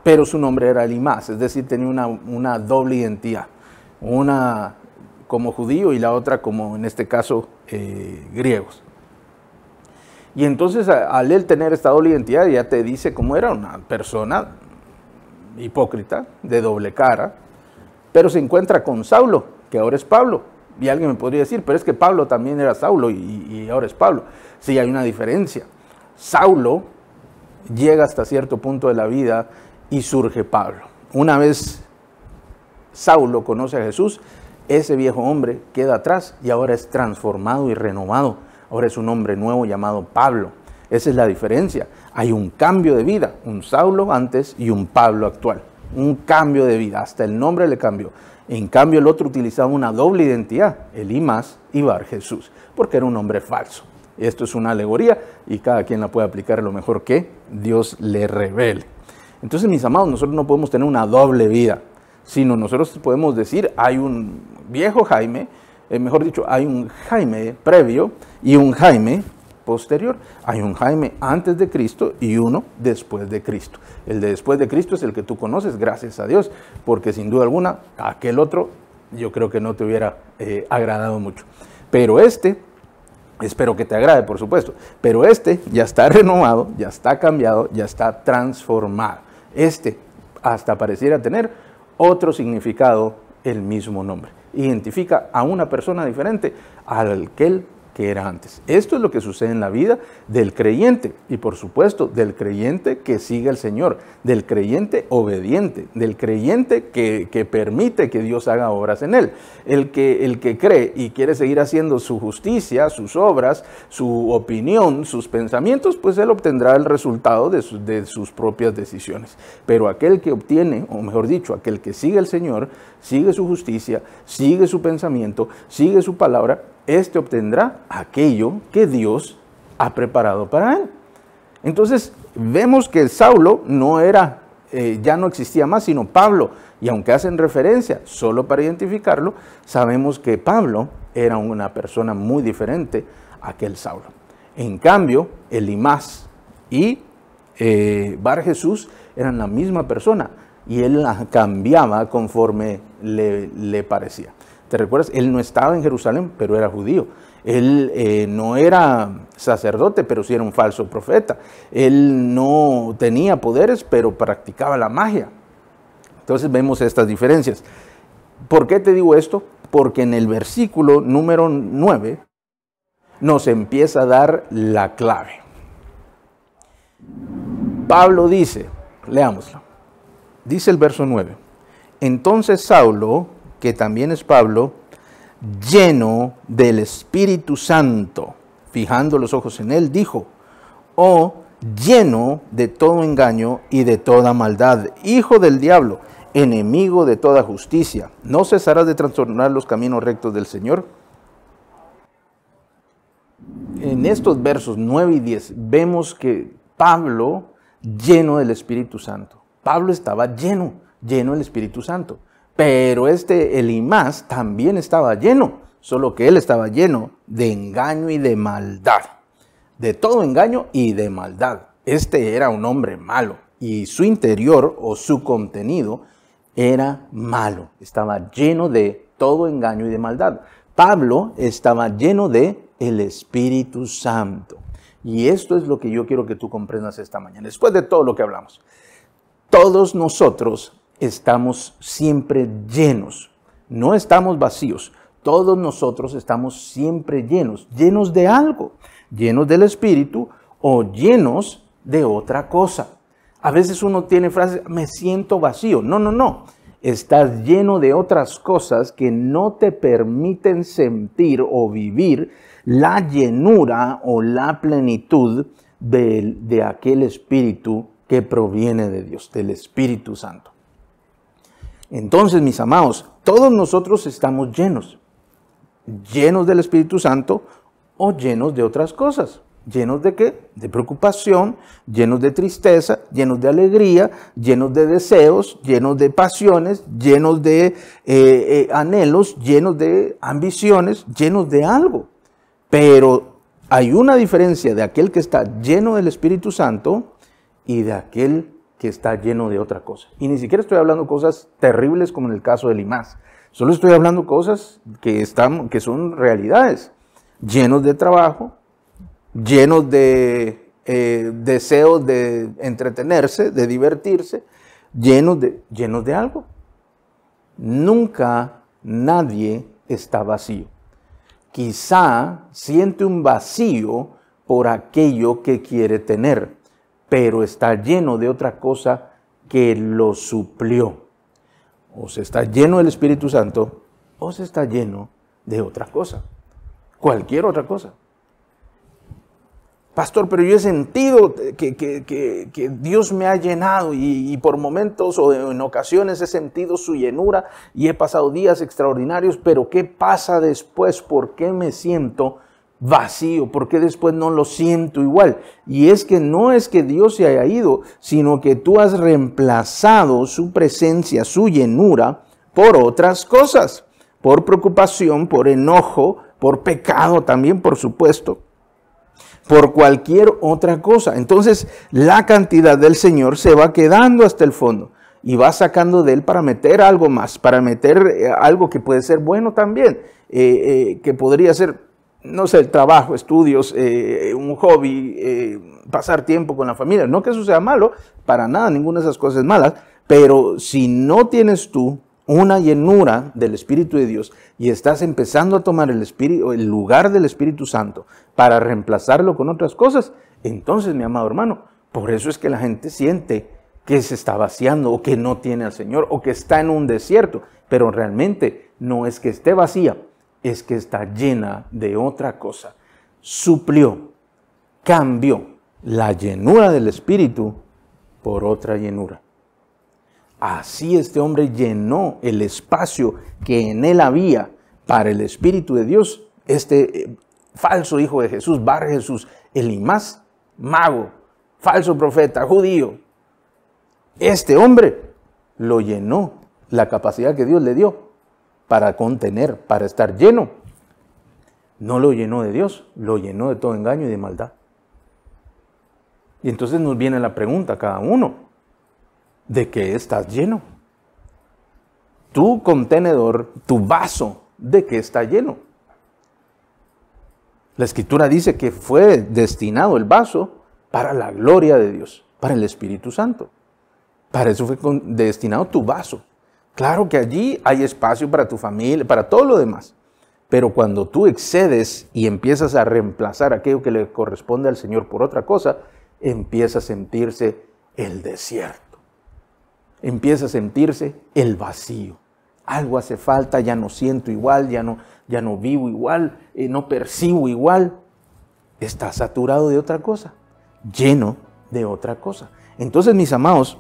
Pero su nombre era Elimas, es decir, tenía una doble identidad, una como judío y la otra como, en este caso, griegos. Y entonces, al él tener esta doble identidad, ya te dice cómo era una persona hipócrita, de doble cara, pero se encuentra con Saulo, que ahora es Pablo. Y alguien me podría decir, pero es que Pablo también era Saulo y ahora es Pablo. Sí, hay una diferencia. Saulo llega hasta cierto punto de la vida y surge Pablo. Una vez Saulo conoce a Jesús, ese viejo hombre queda atrás y ahora es transformado y renovado. Ahora es un hombre nuevo llamado Pablo. Esa es la diferencia. Hay un cambio de vida, un Saulo antes y un Pablo actual. Un cambio de vida, hasta el nombre le cambió. En cambio, el otro utilizaba una doble identidad, Elimas y Bar Jesús, porque era un hombre falso. Esto es una alegoría y cada quien la puede aplicar lo mejor que Dios le revele. Entonces, mis amados, nosotros no podemos tener una doble vida, sino nosotros podemos decir, hay un viejo Jaime, mejor dicho, hay un Jaime previo y un Jaime posterior. Hay un Jaime antes de Cristo y uno después de Cristo. El de después de Cristo es el que tú conoces, gracias a Dios, porque sin duda alguna, aquel otro yo creo que no te hubiera agradado mucho. Pero este, espero que te agrade, por supuesto, pero este ya está renovado, ya está cambiado, ya está transformado. Este hasta pareciera tener otro significado, el mismo nombre. Identifica a una persona diferente a aquel que era antes. Esto es lo que sucede en la vida del creyente y, por supuesto, del creyente que sigue al Señor, del creyente obediente, del creyente que permite que Dios haga obras en él. El que cree y quiere seguir haciendo su justicia, sus obras, su opinión, sus pensamientos, pues él obtendrá el resultado de sus propias decisiones. Pero aquel que obtiene, o mejor dicho, aquel que sigue al Señor, sigue su justicia, sigue su pensamiento, sigue su palabra, este obtendrá aquello que Dios ha preparado para él. Entonces, vemos que Saulo no era, ya no existía más, sino Pablo. Y aunque hacen referencia solo para identificarlo, sabemos que Pablo era una persona muy diferente a aquel Saulo. En cambio, Elimas y Bar Jesús eran la misma persona y él la cambiaba conforme le parecía. ¿Te recuerdas? Él no estaba en Jerusalén, pero era judío. Él no era sacerdote, pero sí era un falso profeta. Él no tenía poderes, pero practicaba la magia. Entonces vemos estas diferencias. ¿Por qué te digo esto? Porque en el versículo número 9 nos empieza a dar la clave. Pablo dice, leámoslo, dice el verso 9, entonces Saulo, que también es Pablo, lleno del Espíritu Santo, fijando los ojos en él, dijo, oh, lleno de todo engaño y de toda maldad, hijo del diablo, enemigo de toda justicia, ¿no cesarás de trastornar los caminos rectos del Señor? En estos versos 9 y 10 vemos que Pablo, lleno del Espíritu Santo, Pablo estaba lleno del Espíritu Santo. Pero Elimas también estaba lleno, solo que él estaba lleno de engaño y de maldad. De todo engaño y de maldad. Este era un hombre malo y su interior o su contenido era malo. Estaba lleno de todo engaño y de maldad. Pablo estaba lleno de el Espíritu Santo. Y esto es lo que yo quiero que tú comprendas esta mañana, después de todo lo que hablamos. Todos nosotros estamos siempre llenos, no estamos vacíos. Todos nosotros estamos siempre llenos de algo, llenos del Espíritu o llenos de otra cosa. A veces uno tiene frases, me siento vacío. No. Estás lleno de otras cosas que no te permiten sentir o vivir la llenura o la plenitud de aquel Espíritu que proviene de Dios, del Espíritu Santo. Entonces, mis amados, todos nosotros estamos llenos del Espíritu Santo o llenos de otras cosas. ¿Llenos de qué? De preocupación, llenos de tristeza, llenos de alegría, llenos de deseos, llenos de pasiones, llenos de anhelos, llenos de ambiciones, llenos de algo. Pero hay una diferencia de aquel que está lleno del Espíritu Santo y de aquel que está lleno de otra cosa. Y ni siquiera estoy hablando cosas terribles como en el caso de Limás. Solo estoy hablando cosas que son realidades. Llenos de trabajo, llenos de deseos de entretenerse, de divertirse, llenos de algo. Nunca nadie está vacío. Quizá siente un vacío por aquello que quiere tener, pero está lleno de otra cosa que lo suplió. O se está lleno del Espíritu Santo, o se está lleno de otra cosa. Cualquier otra cosa. Pastor, pero yo he sentido que Dios me ha llenado y por momentos o en ocasiones he sentido su llenura y he pasado días extraordinarios, pero ¿qué pasa después? ¿Por qué me siento vacío? ¿Por qué después no lo siento igual? Y es que no es que Dios se haya ido, sino que tú has reemplazado su presencia, su llenura, por otras cosas, por preocupación, por enojo, por pecado también, por supuesto, por cualquier otra cosa. Entonces la cantidad del Señor se va quedando hasta el fondo y va sacando de él para meter algo más, para meter algo que puede ser bueno también, que podría ser, no sé, el trabajo, estudios, un hobby, pasar tiempo con la familia. No que eso sea malo, para nada, ninguna de esas cosas es mala, pero si no tienes tú una llenura del Espíritu de Dios y estás empezando a tomar el lugar del Espíritu Santo para reemplazarlo con otras cosas, entonces, mi amado hermano, por eso es que la gente siente que se está vaciando o que no tiene al Señor o que está en un desierto, pero realmente no es que esté vacía, es que está llena de otra cosa. Suplió, cambió la llenura del Espíritu por otra llenura. Así este hombre llenó el espacio que en él había para el Espíritu de Dios. Este falso hijo de Jesús, Bar Jesús, Elimás, mago, falso profeta, judío. Este hombre lo llenó, la capacidad que Dios le dio para contener, para estar lleno. No lo llenó de Dios, lo llenó de todo engaño y de maldad. Y entonces nos viene la pregunta a cada uno. ¿De qué estás lleno? Tu contenedor, tu vaso, ¿de qué está lleno? La Escritura dice que fue destinado el vaso para la gloria de Dios, para el Espíritu Santo. Para eso fue destinado tu vaso. Claro que allí hay espacio para tu familia, para todo lo demás. Pero cuando tú excedes y empiezas a reemplazar aquello que le corresponde al Señor por otra cosa, empieza a sentirse el desierto. Empieza a sentirse el vacío. Algo hace falta, ya no siento igual, ya no vivo igual, no percibo igual. Está saturado de otra cosa, lleno de otra cosa. Entonces, mis amados,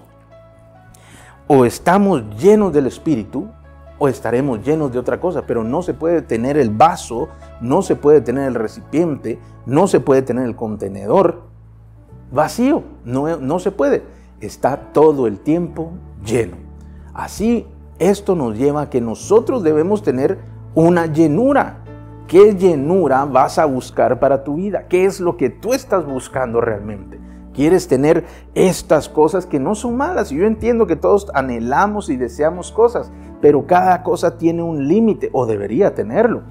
o estamos llenos del Espíritu o estaremos llenos de otra cosa, pero no se puede tener el vaso, no se puede tener el recipiente, no se puede tener el contenedor vacío, no se puede. Está todo el tiempo lleno. Así, esto nos lleva a que nosotros debemos tener una llenura. ¿Qué llenura vas a buscar para tu vida? ¿Qué es lo que tú estás buscando realmente? ¿Quieres tener estas cosas que no son malas? Y yo entiendo que todos anhelamos y deseamos cosas, pero cada cosa tiene un límite, o debería tenerlo.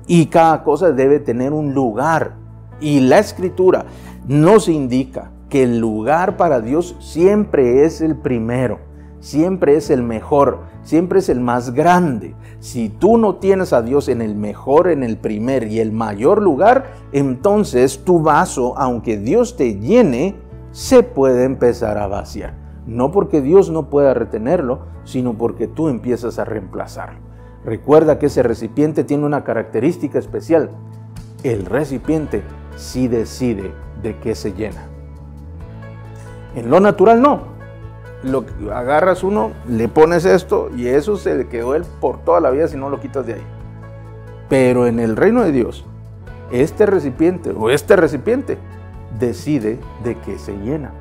Y cada cosa debe tener un lugar. Y la Escritura nos indica que el lugar para Dios siempre es el primero, siempre es el mejor, siempre es el más grande. Si tú no tienes a Dios en el mejor, en el primer y el mayor lugar, entonces tu vaso, aunque Dios te llene, se puede empezar a vaciar. No porque Dios no pueda retenerlo, sino porque tú empiezas a reemplazarlo. Recuerda que ese recipiente tiene una característica especial. El recipiente sí decide de qué se llena. En lo natural no. Agarras uno, le pones esto y eso se le quedó él por toda la vida si no lo quitas de ahí. Pero en el reino de Dios, este recipiente decide de qué se llena.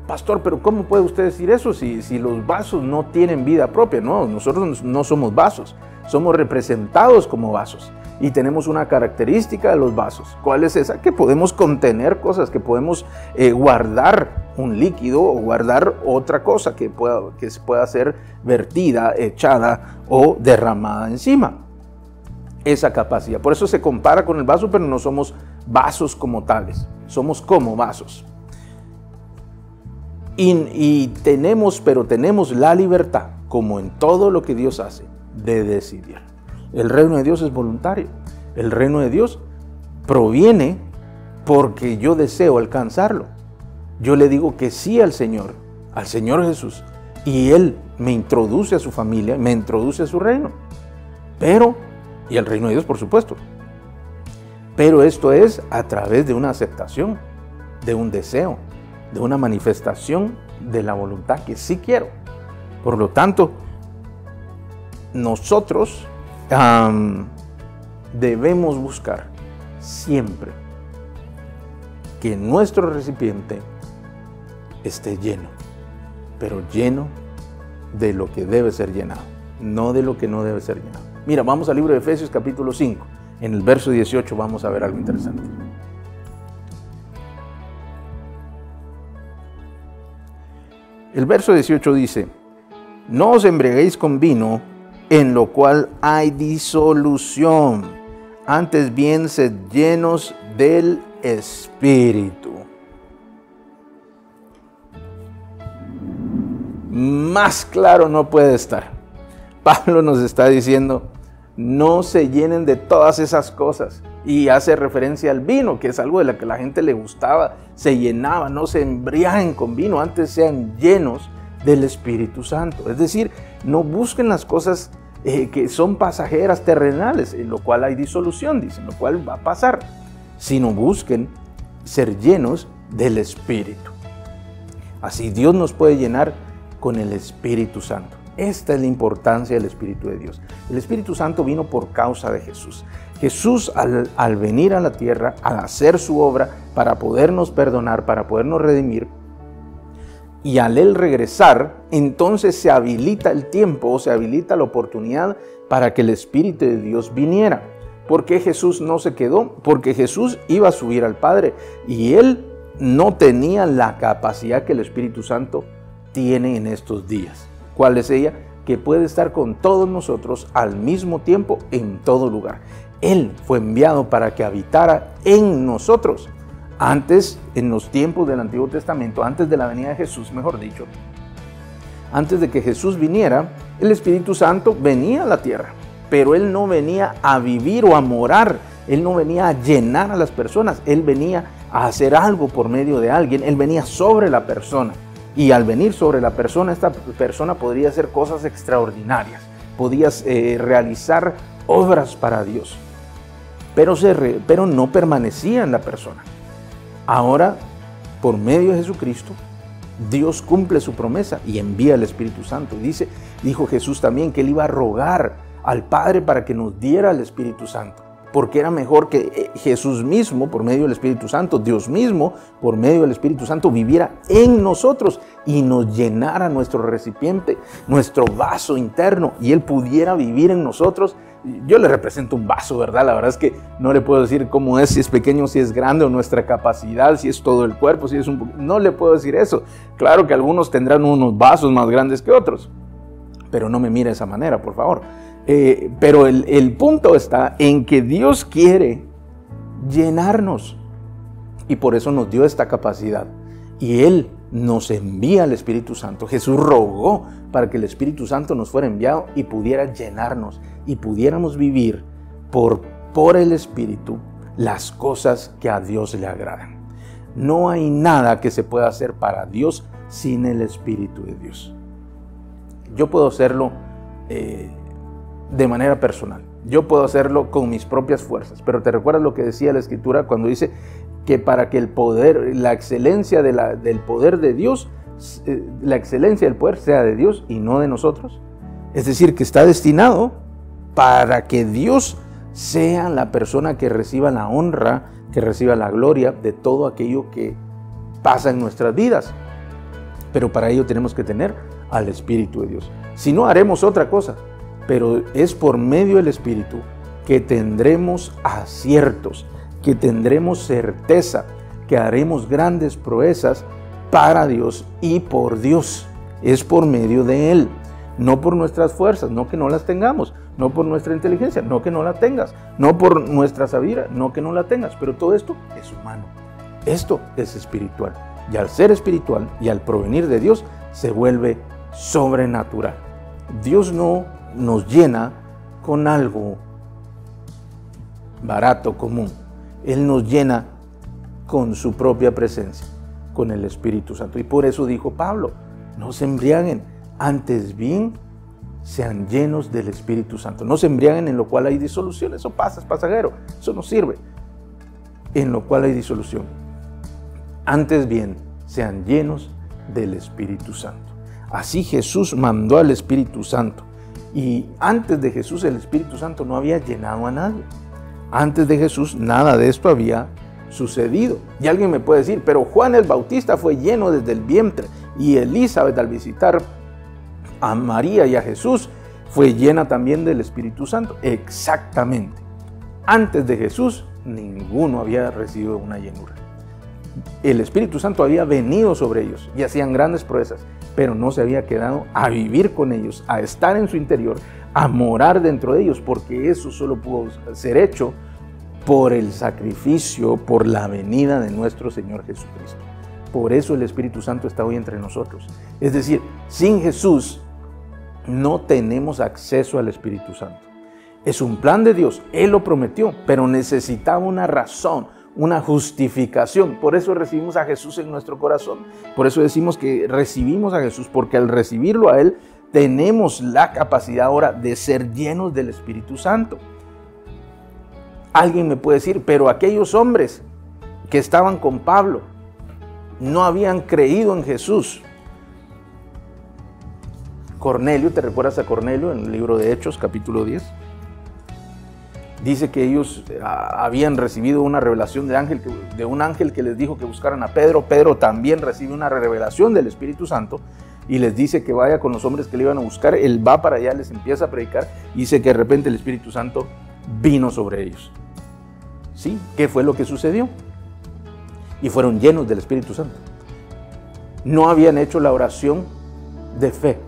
Pastor, pero ¿cómo puede usted decir eso si los vasos no tienen vida propia? No, nosotros no somos vasos, somos representados como vasos y tenemos una característica de los vasos. ¿Cuál es esa? Que podemos contener cosas, que podemos guardar un líquido o guardar otra cosa que pueda ser vertida, echada o derramada encima. Esa capacidad. Por eso se compara con el vaso, pero no somos vasos como tales, somos como vasos. Y tenemos la libertad, como en todo lo que Dios hace, de decidir. El reino de Dios es voluntario. El reino de Dios proviene porque yo deseo alcanzarlo. Yo le digo que sí al Señor Jesús, y Él me introduce a su familia, me introduce a su reino. Y al reino de Dios, por supuesto. Pero esto es a través de una aceptación, de un deseo, de una manifestación de la voluntad que sí quiero. Por lo tanto, nosotros debemos buscar siempre que nuestro recipiente esté lleno, pero lleno de lo que debe ser llenado, no de lo que no debe ser llenado. Mira, vamos al libro de Efesios capítulo 5. En el verso 18 vamos a ver algo interesante. El verso 18 dice: no os embriaguéis con vino, en lo cual hay disolución, antes bien sed llenos del Espíritu. Más claro no puede estar. Pablo nos está diciendo: no se llenen de todas esas cosas. Y hace referencia al vino, que es algo de lo que la gente le gustaba, se llenaba. No se embriaguen con vino, antes sean llenos del Espíritu Santo. Es decir, no busquen las cosas que son pasajeras, terrenales, en lo cual hay disolución, dicen, lo cual va a pasar, sino busquen ser llenos del Espíritu. Así Dios nos puede llenar con el Espíritu Santo. Esta es la importancia del Espíritu de Dios. El Espíritu Santo vino por causa de Jesús. Jesús al venir a la tierra, al hacer su obra para podernos perdonar, para podernos redimir, y al Él regresar, entonces se habilita el tiempo, se habilita la oportunidad para que el Espíritu de Dios viniera. ¿Por qué Jesús no se quedó? Porque Jesús iba a subir al Padre y Él no tenía la capacidad que el Espíritu Santo tiene en estos días. ¿Cuál es ella? Que puede estar con todos nosotros al mismo tiempo en todo lugar. Él fue enviado para que habitara en nosotros. Antes, en los tiempos del Antiguo Testamento, antes de la venida de Jesús, mejor dicho, antes de que Jesús viniera, el Espíritu Santo venía a la tierra, pero Él no venía a vivir o a morar, Él no venía a llenar a las personas, Él venía a hacer algo por medio de alguien, Él venía sobre la persona. Y al venir sobre la persona, esta persona podría hacer cosas extraordinarias, podía realizar obras para Dios, pero no permanecía en la persona. Ahora, por medio de Jesucristo, Dios cumple su promesa y envía el Espíritu Santo. Dijo Jesús también que Él iba a rogar al Padre para que nos diera el Espíritu Santo, porque era mejor que Jesús mismo, por medio del Espíritu Santo, Dios mismo, por medio del Espíritu Santo, viviera en nosotros y nos llenara nuestro recipiente, nuestro vaso interno, y Él pudiera vivir en nosotros. Yo le represento un vaso, ¿verdad? La verdad es que no le puedo decir cómo es, si es pequeño, si es grande, o nuestra capacidad, si es todo el cuerpo, si es no le puedo decir eso. Claro que algunos tendrán unos vasos más grandes que otros, pero no me mire de esa manera, por favor. Pero el punto está en que Dios quiere llenarnos y por eso nos dio esta capacidad y Él nos envía al Espíritu Santo. Jesús rogó para que el Espíritu Santo nos fuera enviado y pudiera llenarnos y pudiéramos vivir por el Espíritu las cosas que a Dios le agradan. No hay nada que se pueda hacer para Dios sin el Espíritu de Dios. Yo puedo hacerlo de manera personal. Yo puedo hacerlo con mis propias fuerzas, pero ¿te recuerdas lo que decía la Escritura cuando dice que para que el poder, la excelencia del poder de Dios, la excelencia del poder sea de Dios y no de nosotros? Es decir, que está destinado para que Dios sea la persona que reciba la honra, que reciba la gloria de todo aquello que pasa en nuestras vidas. Pero para ello tenemos que tener al Espíritu de Dios. Si no, haremos otra cosa, pero es por medio del Espíritu que tendremos aciertos, que tendremos certeza, que haremos grandes proezas para Dios y por Dios. Es por medio de Él, no por nuestras fuerzas, no que no las tengamos, no por nuestra inteligencia, no que no la tengas, no por nuestra sabiduría, no que no la tengas, pero todo esto es humano. Esto es espiritual, y al ser espiritual y al provenir de Dios, se vuelve sobrenatural. Dios no nos llena con algo barato, común. Él nos llena con su propia presencia, con el Espíritu Santo. Y por eso dijo Pablo, no se embriaguen, antes bien sean llenos del Espíritu Santo. No se embriaguen en lo cual hay disolución, eso pasa, es pasajero, eso no sirve. En lo cual hay disolución. Antes bien sean llenos del Espíritu Santo. Así Jesús mandó al Espíritu Santo. Y antes de Jesús el Espíritu Santo no había llenado a nadie. Antes de Jesús nada de esto había sucedido. Y alguien me puede decir, pero Juan el Bautista fue lleno desde el vientre, y Elizabeth al visitar a María y a Jesús fue llena también del Espíritu Santo. Exactamente. Antes de Jesús ninguno había recibido una llenura. El Espíritu Santo había venido sobre ellos y hacían grandes proezas, pero no se había quedado a vivir con ellos, a estar en su interior, a morar dentro de ellos, porque eso solo pudo ser hecho por el sacrificio, por la venida de nuestro Señor Jesucristo. Por eso el Espíritu Santo está hoy entre nosotros. Es decir, sin Jesús no tenemos acceso al Espíritu Santo. Es un plan de Dios, Él lo prometió, pero necesitaba una razón, una justificación. Por eso recibimos a Jesús en nuestro corazón. Por eso decimos que recibimos a Jesús, porque al recibirlo a Él tenemos la capacidad ahora de ser llenos del Espíritu Santo. Alguien me puede decir, pero aquellos hombres que estaban con Pablo no habían creído en Jesús. Cornelio, ¿te recuerdas a Cornelio en el libro de Hechos, capítulo 10? Dice que ellos habían recibido una revelación de un ángel que les dijo que buscaran a Pedro. Pedro también recibe una revelación del Espíritu Santo y les dice que vaya con los hombres que le iban a buscar. Él va para allá, les empieza a predicar y dice que de repente el Espíritu Santo vino sobre ellos. ¿Sí? ¿Qué fue lo que sucedió? Y fueron llenos del Espíritu Santo. No habían hecho la oración de fe.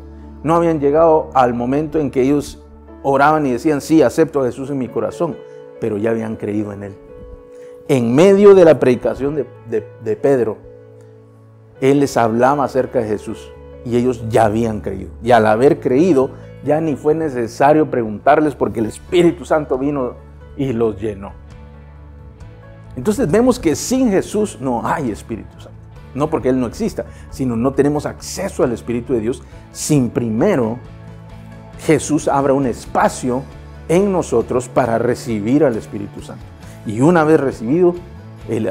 No habían llegado al momento en que ellos oraban y decían, sí, acepto a Jesús en mi corazón, pero ya habían creído en Él. En medio de la predicación de Pedro, Él les hablaba acerca de Jesús y ellos ya habían creído. Y al haber creído, ya ni fue necesario preguntarles porque el Espíritu Santo vino y los llenó. Entonces vemos que sin Jesús no hay Espíritu Santo. No porque Él no exista, sino no tenemos acceso al Espíritu de Dios sin primero Jesús abra un espacio en nosotros para recibir al Espíritu Santo. Y una vez recibido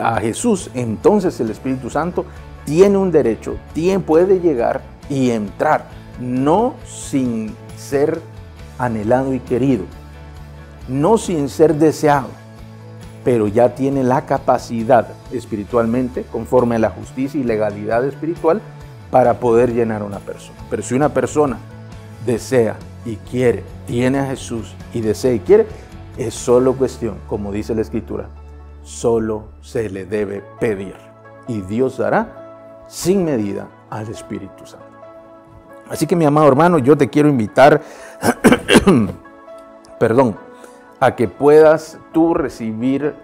a Jesús, entonces el Espíritu Santo tiene un derecho, puede llegar y entrar, no sin ser anhelado y querido, no sin ser deseado, pero ya tiene la capacidad espiritualmente, conforme a la justicia y legalidad espiritual, para poder llenar a una persona. Pero si una persona desea y quiere, tiene a Jesús y desea y quiere, es solo cuestión, como dice la Escritura, solo se le debe pedir. Y Dios dará sin medida al Espíritu Santo. Así que, mi amado hermano, yo te quiero invitar, a que puedas tú recibir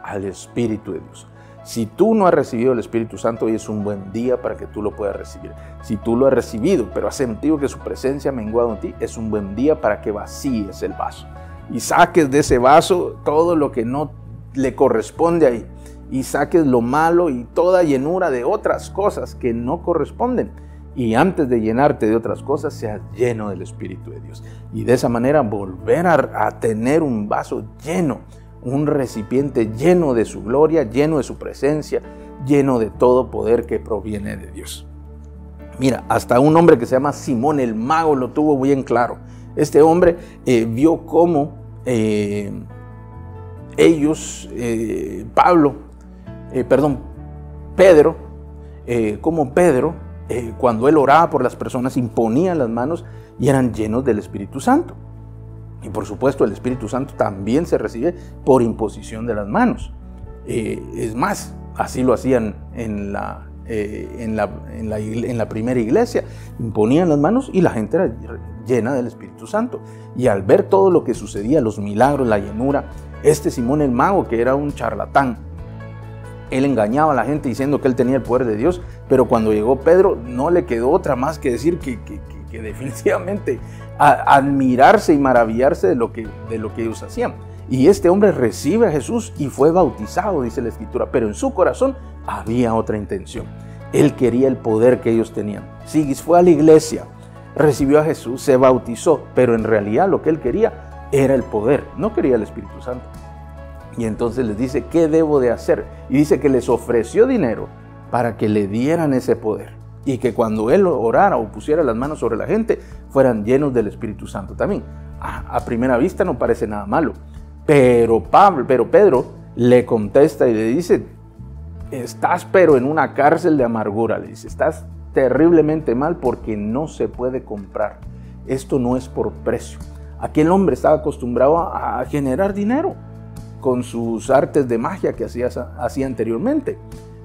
al Espíritu de Dios. Si tú no has recibido el Espíritu Santo, hoy es un buen día para que tú lo puedas recibir. Si tú lo has recibido, pero has sentido que su presencia ha menguado en ti, es un buen día para que vacíes el vaso y saques de ese vaso todo lo que no le corresponde ahí, y saques lo malo y toda llenura de otras cosas que no corresponden. Y antes de llenarte de otras cosas, seas lleno del Espíritu de Dios. Y de esa manera volver a tener un vaso lleno, un recipiente lleno de su gloria, lleno de su presencia, lleno de todo poder que proviene de Dios. Mira, hasta un hombre que se llama Simón el Mago lo tuvo bien claro. Este hombre vio cómo ellos, Pedro, cuando él oraba por las personas, imponía las manos y eran llenos del Espíritu Santo. Y por supuesto el Espíritu Santo también se recibe por imposición de las manos. Es más, así lo hacían en la primera iglesia. Imponían las manos y la gente era llena del Espíritu Santo. Y al ver todo lo que sucedía, los milagros, la llenura, Simón el mago, que era un charlatán, él engañaba a la gente diciendo que él tenía el poder de Dios, pero cuando llegó Pedro no le quedó otra más que decir que definitivamente admirarse y maravillarse de lo que ellos hacían. Y este hombre recibe a Jesús y fue bautizado, dice la Escritura, pero en su corazón había otra intención. Él quería el poder que ellos tenían. Sí, fue a la iglesia, recibió a Jesús, se bautizó, pero en realidad lo que él quería era el poder, no quería el Espíritu Santo. Y entonces les dice, ¿qué debo de hacer? Y dice que les ofreció dinero para que le dieran ese poder. Y que cuando él orara o pusiera las manos sobre la gente, fueran llenos del Espíritu Santo también. A primera vista no parece nada malo. Pero Pedro le contesta y le dice, estás pero en una cárcel de amargura. Le dice, estás terriblemente mal porque no se puede comprar. Esto no es por precio. Aquel hombre estaba acostumbrado a generar dinero con sus artes de magia que hacía anteriormente.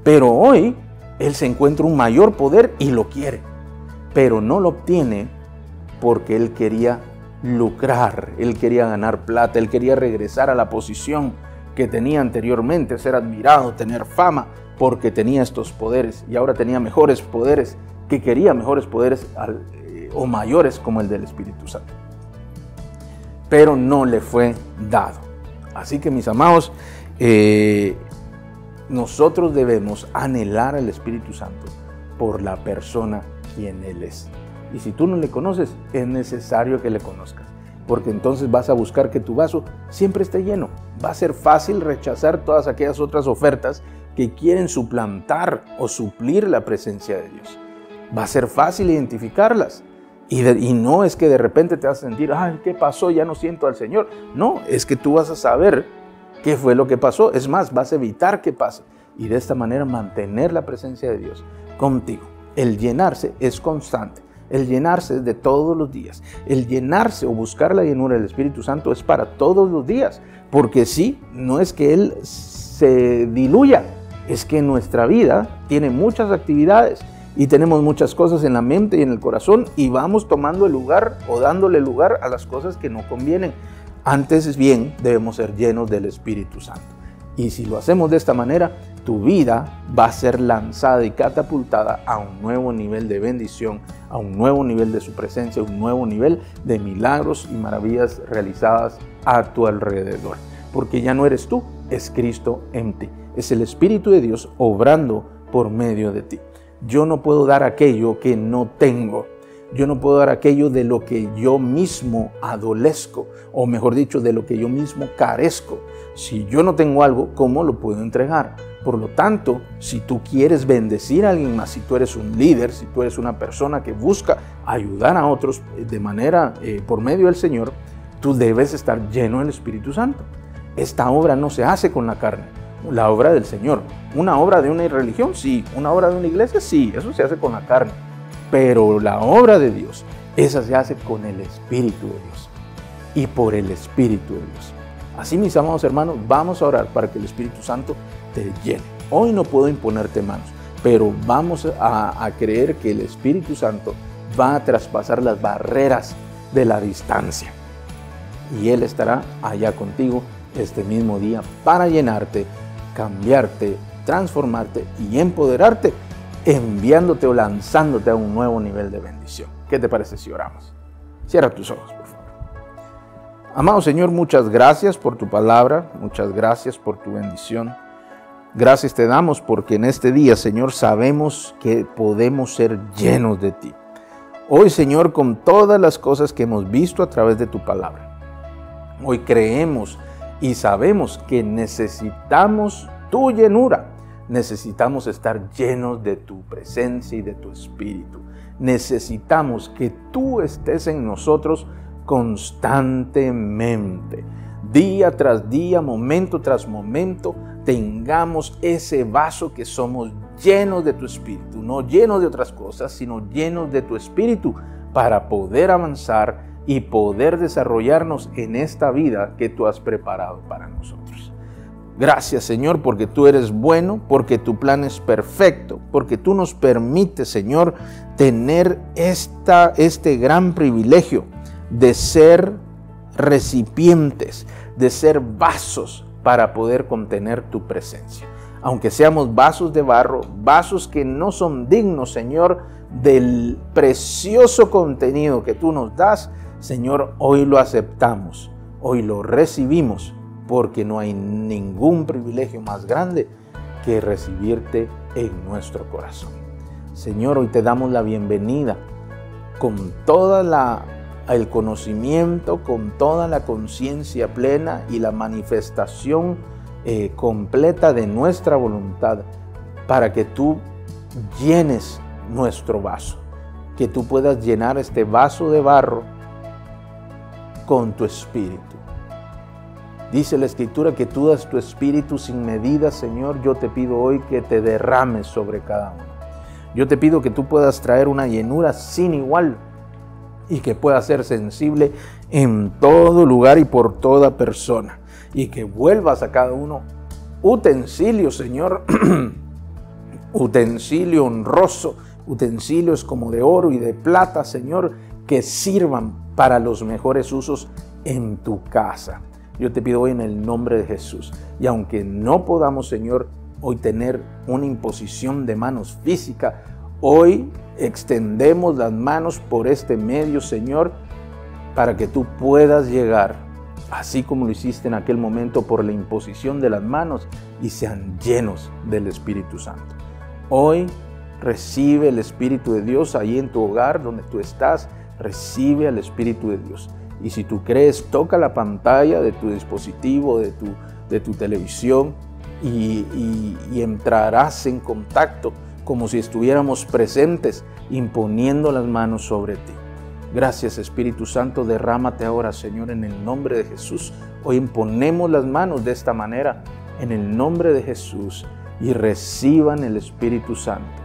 Pero hoy él se encuentra un mayor poder y lo quiere. Pero no lo obtiene porque él quería lucrar, él quería ganar plata, él quería regresar a la posición que tenía anteriormente, ser admirado, tener fama, porque tenía estos poderes y ahora tenía mejores poderes, que quería mejores poderes o mayores como el del Espíritu Santo. Pero no le fue dado. Así que mis amados, nosotros debemos anhelar al Espíritu Santo por la persona quien Él es. Y si tú no le conoces, es necesario que le conozcas, porque entonces vas a buscar que tu vaso siempre esté lleno. Va a ser fácil rechazar todas aquellas otras ofertas que quieren suplantar o suplir la presencia de Dios. Va a ser fácil identificarlas. Y no es que de repente te vas a sentir, ay, ¿qué pasó? Ya no siento al Señor. No, es que tú vas a saber qué fue lo que pasó. Es más, vas a evitar que pase. Y de esta manera mantener la presencia de Dios contigo. El llenarse es constante. El llenarse es de todos los días. El llenarse o buscar la llenura del Espíritu Santo es para todos los días. Porque sí, no es que Él se diluya. Es que nuestra vida tiene muchas actividades. Y tenemos muchas cosas en la mente y en el corazón y vamos tomando el lugar o dándole lugar a las cosas que no convienen. Antes bien, debemos ser llenos del Espíritu Santo. Y si lo hacemos de esta manera, tu vida va a ser lanzada y catapultada a un nuevo nivel de bendición, a un nuevo nivel de su presencia, a un nuevo nivel de milagros y maravillas realizadas a tu alrededor. Porque ya no eres tú, es Cristo en ti. Es el Espíritu de Dios obrando por medio de ti. Yo no puedo dar aquello que no tengo. Yo no puedo dar aquello de lo que yo mismo adolezco, o mejor dicho, de lo que yo mismo carezco. Si yo no tengo algo, ¿cómo lo puedo entregar? Por lo tanto, si tú quieres bendecir a alguien más, si tú eres un líder, si tú eres una persona que busca ayudar a otros de manera, por medio del Señor, tú debes estar lleno del Espíritu Santo. Esta obra no se hace con la carne. La obra del Señor. Una obra de una religión, sí. Una obra de una iglesia, sí. Eso se hace con la carne. Pero la obra de Dios, esa se hace con el Espíritu de Dios y por el Espíritu de Dios. Así, mis amados hermanos, vamos a orar para que el Espíritu Santo te llene. Hoy no puedo imponerte manos, pero vamos a creer que el Espíritu Santo va a traspasar las barreras de la distancia. Y Él estará allá contigo este mismo día para llenarte, cambiarte, transformarte y empoderarte, enviándote o lanzándote a un nuevo nivel de bendición. ¿Qué te parece si oramos? Cierra tus ojos, por favor. Amado Señor, muchas gracias por tu palabra, muchas gracias por tu bendición. Gracias te damos porque en este día, Señor, sabemos que podemos ser llenos de ti. Hoy, Señor, con todas las cosas que hemos visto a través de tu palabra, hoy creemos y sabemos que necesitamos tu llenura. Necesitamos estar llenos de tu presencia y de tu Espíritu. Necesitamos que tú estés en nosotros constantemente. día tras día, momento tras momento, tengamos ese vaso que somos llenos de tu Espíritu, no llenos de otras cosas, sino llenos de tu Espíritu para poder avanzar y poder desarrollarnos en esta vida que tú has preparado para nosotros. Gracias, Señor, porque tú eres bueno, porque tu plan es perfecto, porque tú nos permites, Señor, tener este gran privilegio de ser recipientes, de ser vasos para poder contener tu presencia. Aunque seamos vasos de barro, vasos que no son dignos, Señor, del precioso contenido que tú nos das, Señor, hoy lo aceptamos, hoy lo recibimos, porque no hay ningún privilegio más grande que recibirte en nuestro corazón. Señor, hoy te damos la bienvenida con toda el conocimiento, con toda la conciencia plena y la manifestación completa de nuestra voluntad, para que tú llenes nuestro vaso, que tú puedas llenar este vaso de barro con tu Espíritu. Dice la Escritura que tú das tu Espíritu sin medida, Señor. Yo te pido hoy que te derrames sobre cada uno. Yo te pido que tú puedas traer una llenura sin igual y que pueda ser sensible en todo lugar y por toda persona. Y que vuelvas a cada uno utensilio, Señor, utensilio honroso, utensilios como de oro y de plata, Señor, que sirvan para los mejores usos en tu casa. Yo te pido hoy en el nombre de Jesús. Y aunque no podamos, Señor, hoy tener una imposición de manos física, hoy extendemos las manos por este medio, Señor, para que tú puedas llegar, así como lo hiciste en aquel momento por la imposición de las manos, y sean llenos del Espíritu Santo. Hoy recibe el Espíritu de Dios ahí en tu hogar, donde tú estás, recibe al Espíritu de Dios. Y si tú crees, toca la pantalla de tu dispositivo, de tu televisión, y entrarás en contacto como si estuviéramos presentes, imponiendo las manos sobre ti. Gracias, Espíritu Santo, derrámate ahora, Señor, en el nombre de Jesús. Hoy imponemos las manos de esta manera, en el nombre de Jesús, y reciban el Espíritu Santo.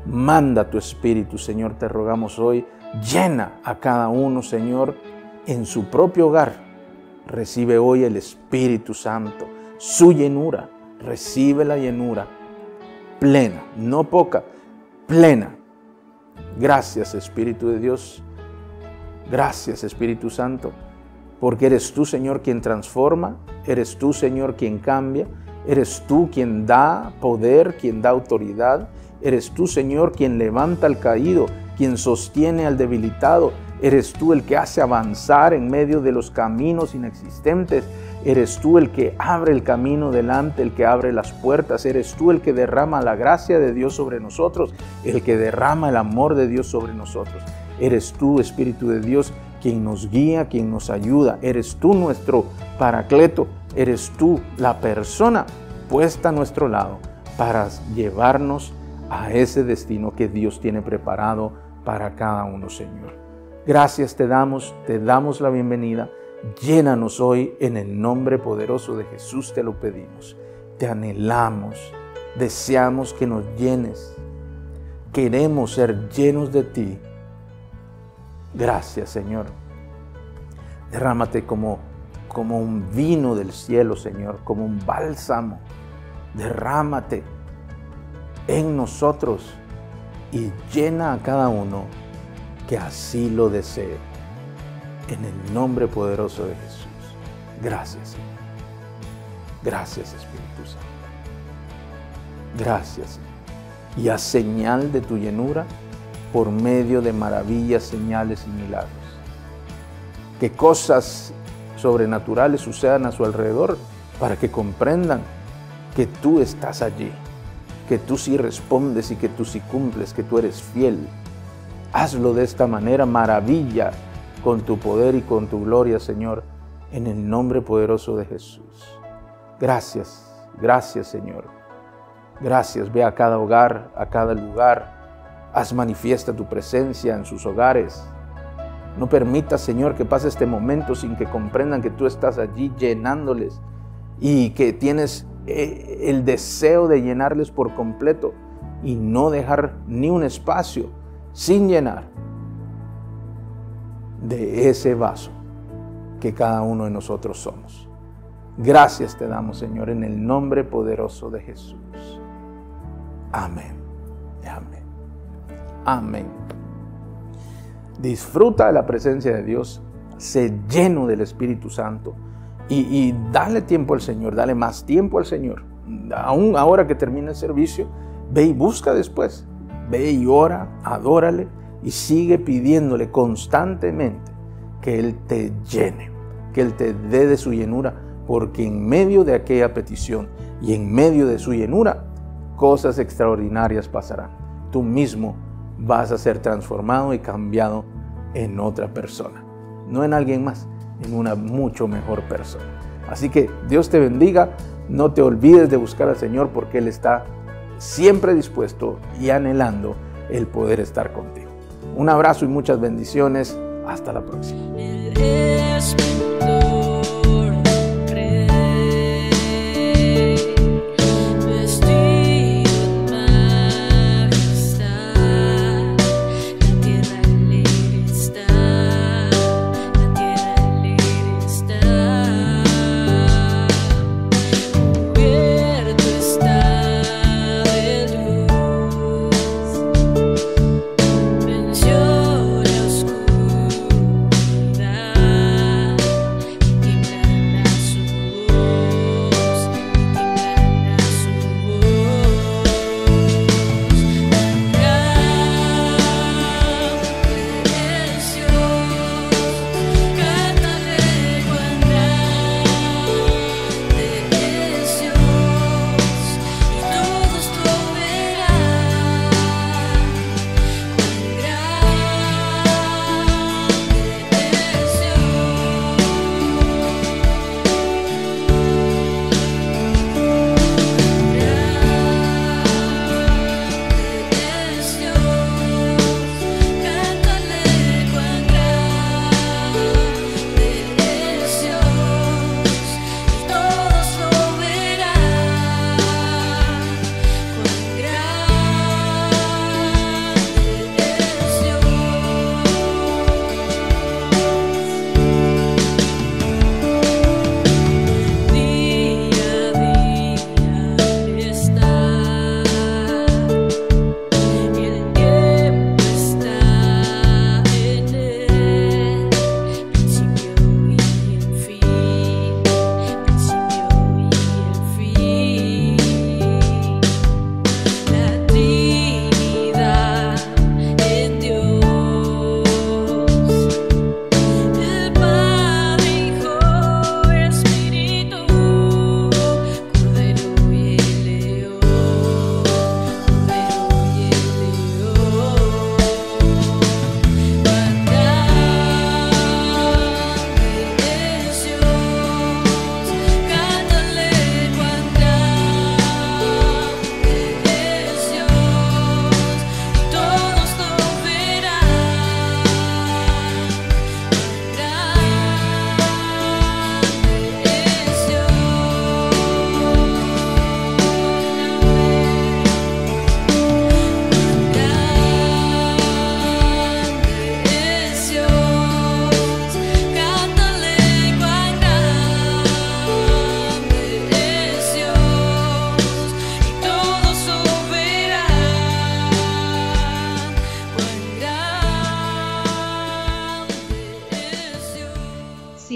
Manda tu Espíritu, Señor, te rogamos hoy. Llena a cada uno, Señor, en su propio hogar. Recibe hoy el Espíritu Santo, su llenura. Recibe la llenura plena, no poca, plena. Gracias, Espíritu de Dios. Gracias, Espíritu Santo, porque eres tú, Señor, quien transforma, eres tú, Señor, quien cambia, eres tú quien da poder, quien da autoridad, eres tú, Señor, quien levanta al caído, quien sostiene al debilitado, eres tú el que hace avanzar en medio de los caminos inexistentes, eres tú el que abre el camino delante, el que abre las puertas, eres tú el que derrama la gracia de Dios sobre nosotros, el que derrama el amor de Dios sobre nosotros. Eres tú, Espíritu de Dios, quien nos guía, quien nos ayuda. Eres tú nuestro Paracleto. Eres tú la persona puesta a nuestro lado para llevarnos a ese destino que Dios tiene preparado para cada uno, Señor. Gracias te damos la bienvenida. Llénanos hoy en el nombre poderoso de Jesús, te lo pedimos. Te anhelamos, deseamos que nos llenes. Queremos ser llenos de ti. Gracias, Señor. Derrámate como un vino del cielo, Señor, como un bálsamo. Derrámate en nosotros y llena a cada uno que así lo desee. En el nombre poderoso de Jesús. Gracias, Señor. Gracias, Espíritu Santo. Gracias, Señor. Y haz señal de tu llenura por medio de maravillas, señales y milagros. Que cosas sobrenaturales sucedan a su alrededor para que comprendan que tú estás allí, que tú sí respondes y que tú sí cumples, que tú eres fiel. Hazlo de esta manera, maravilla con tu poder y con tu gloria, Señor, en el nombre poderoso de Jesús. Gracias, gracias, Señor. Gracias, ve a cada hogar, a cada lugar. Haz manifiesta tu presencia en sus hogares. No permitas, Señor, que pase este momento sin que comprendan que tú estás allí llenándoles y que tienes el deseo de llenarles por completo y no dejar ni un espacio sin llenar de ese vaso que cada uno de nosotros somos. Gracias te damos, Señor, en el nombre poderoso de Jesús. Amén. Amén. Amén. Disfruta de la presencia de Dios, sé lleno del Espíritu Santo y dale tiempo al Señor, dale más tiempo al Señor. Aún ahora que termine el servicio, ve y busca después, ve y ora, adórale y sigue pidiéndole constantemente que Él te llene, que Él te dé de su llenura, porque en medio de aquella petición y en medio de su llenura, cosas extraordinarias pasarán. Tú mismo vas a ser transformado y cambiado en otra persona, no en alguien más, en una mucho mejor persona. Así que Dios te bendiga, no te olvides de buscar al Señor porque Él está siempre dispuesto y anhelando el poder estar contigo. Un abrazo y muchas bendiciones, hasta la próxima.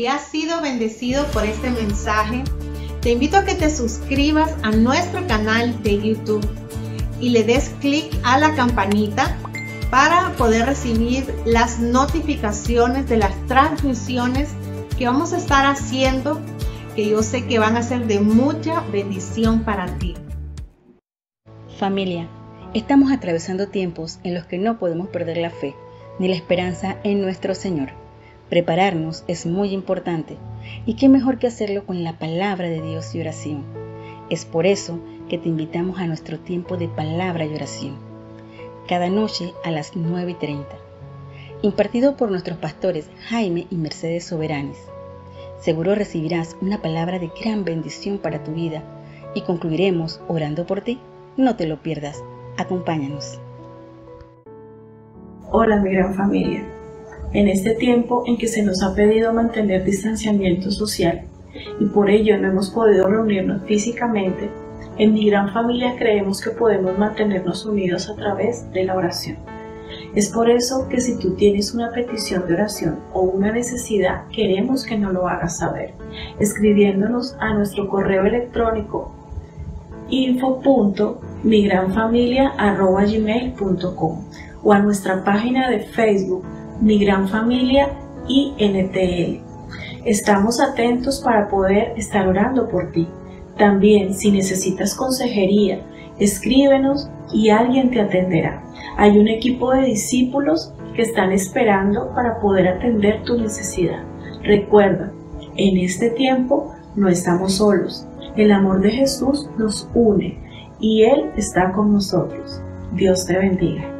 Si has sido bendecido por este mensaje, te invito a que te suscribas a nuestro canal de YouTube y le des clic a la campanita para poder recibir las notificaciones de las transmisiones que vamos a estar haciendo, que yo sé que van a ser de mucha bendición para ti. Familia, estamos atravesando tiempos en los que no podemos perder la fe ni la esperanza en nuestro Señor. Prepararnos es muy importante, y qué mejor que hacerlo con la palabra de Dios y oración. Es por eso que te invitamos a nuestro tiempo de palabra y oración, cada noche a las 9:30. impartido por nuestros pastores Jaime y Mercedes Soberanes. Seguro recibirás una palabra de gran bendición para tu vida y concluiremos orando por ti. No te lo pierdas. Acompáñanos. Hola mi gran familia. En este tiempo en que se nos ha pedido mantener distanciamiento social y por ello no hemos podido reunirnos físicamente, en mi gran familia creemos que podemos mantenernos unidos a través de la oración. Es por eso que si tú tienes una petición de oración o una necesidad, queremos que nos lo hagas saber, escribiéndonos a nuestro correo electrónico info.migranfamilia@gmail.com o a nuestra página de Facebook Mi Gran Familia INTL. Estamos atentos para poder estar orando por ti. También, si necesitas consejería, escríbenos y alguien te atenderá. Hay un equipo de discípulos que están esperando para poder atender tu necesidad. Recuerda, en este tiempo no estamos solos. El amor de Jesús nos une y Él está con nosotros. Dios te bendiga.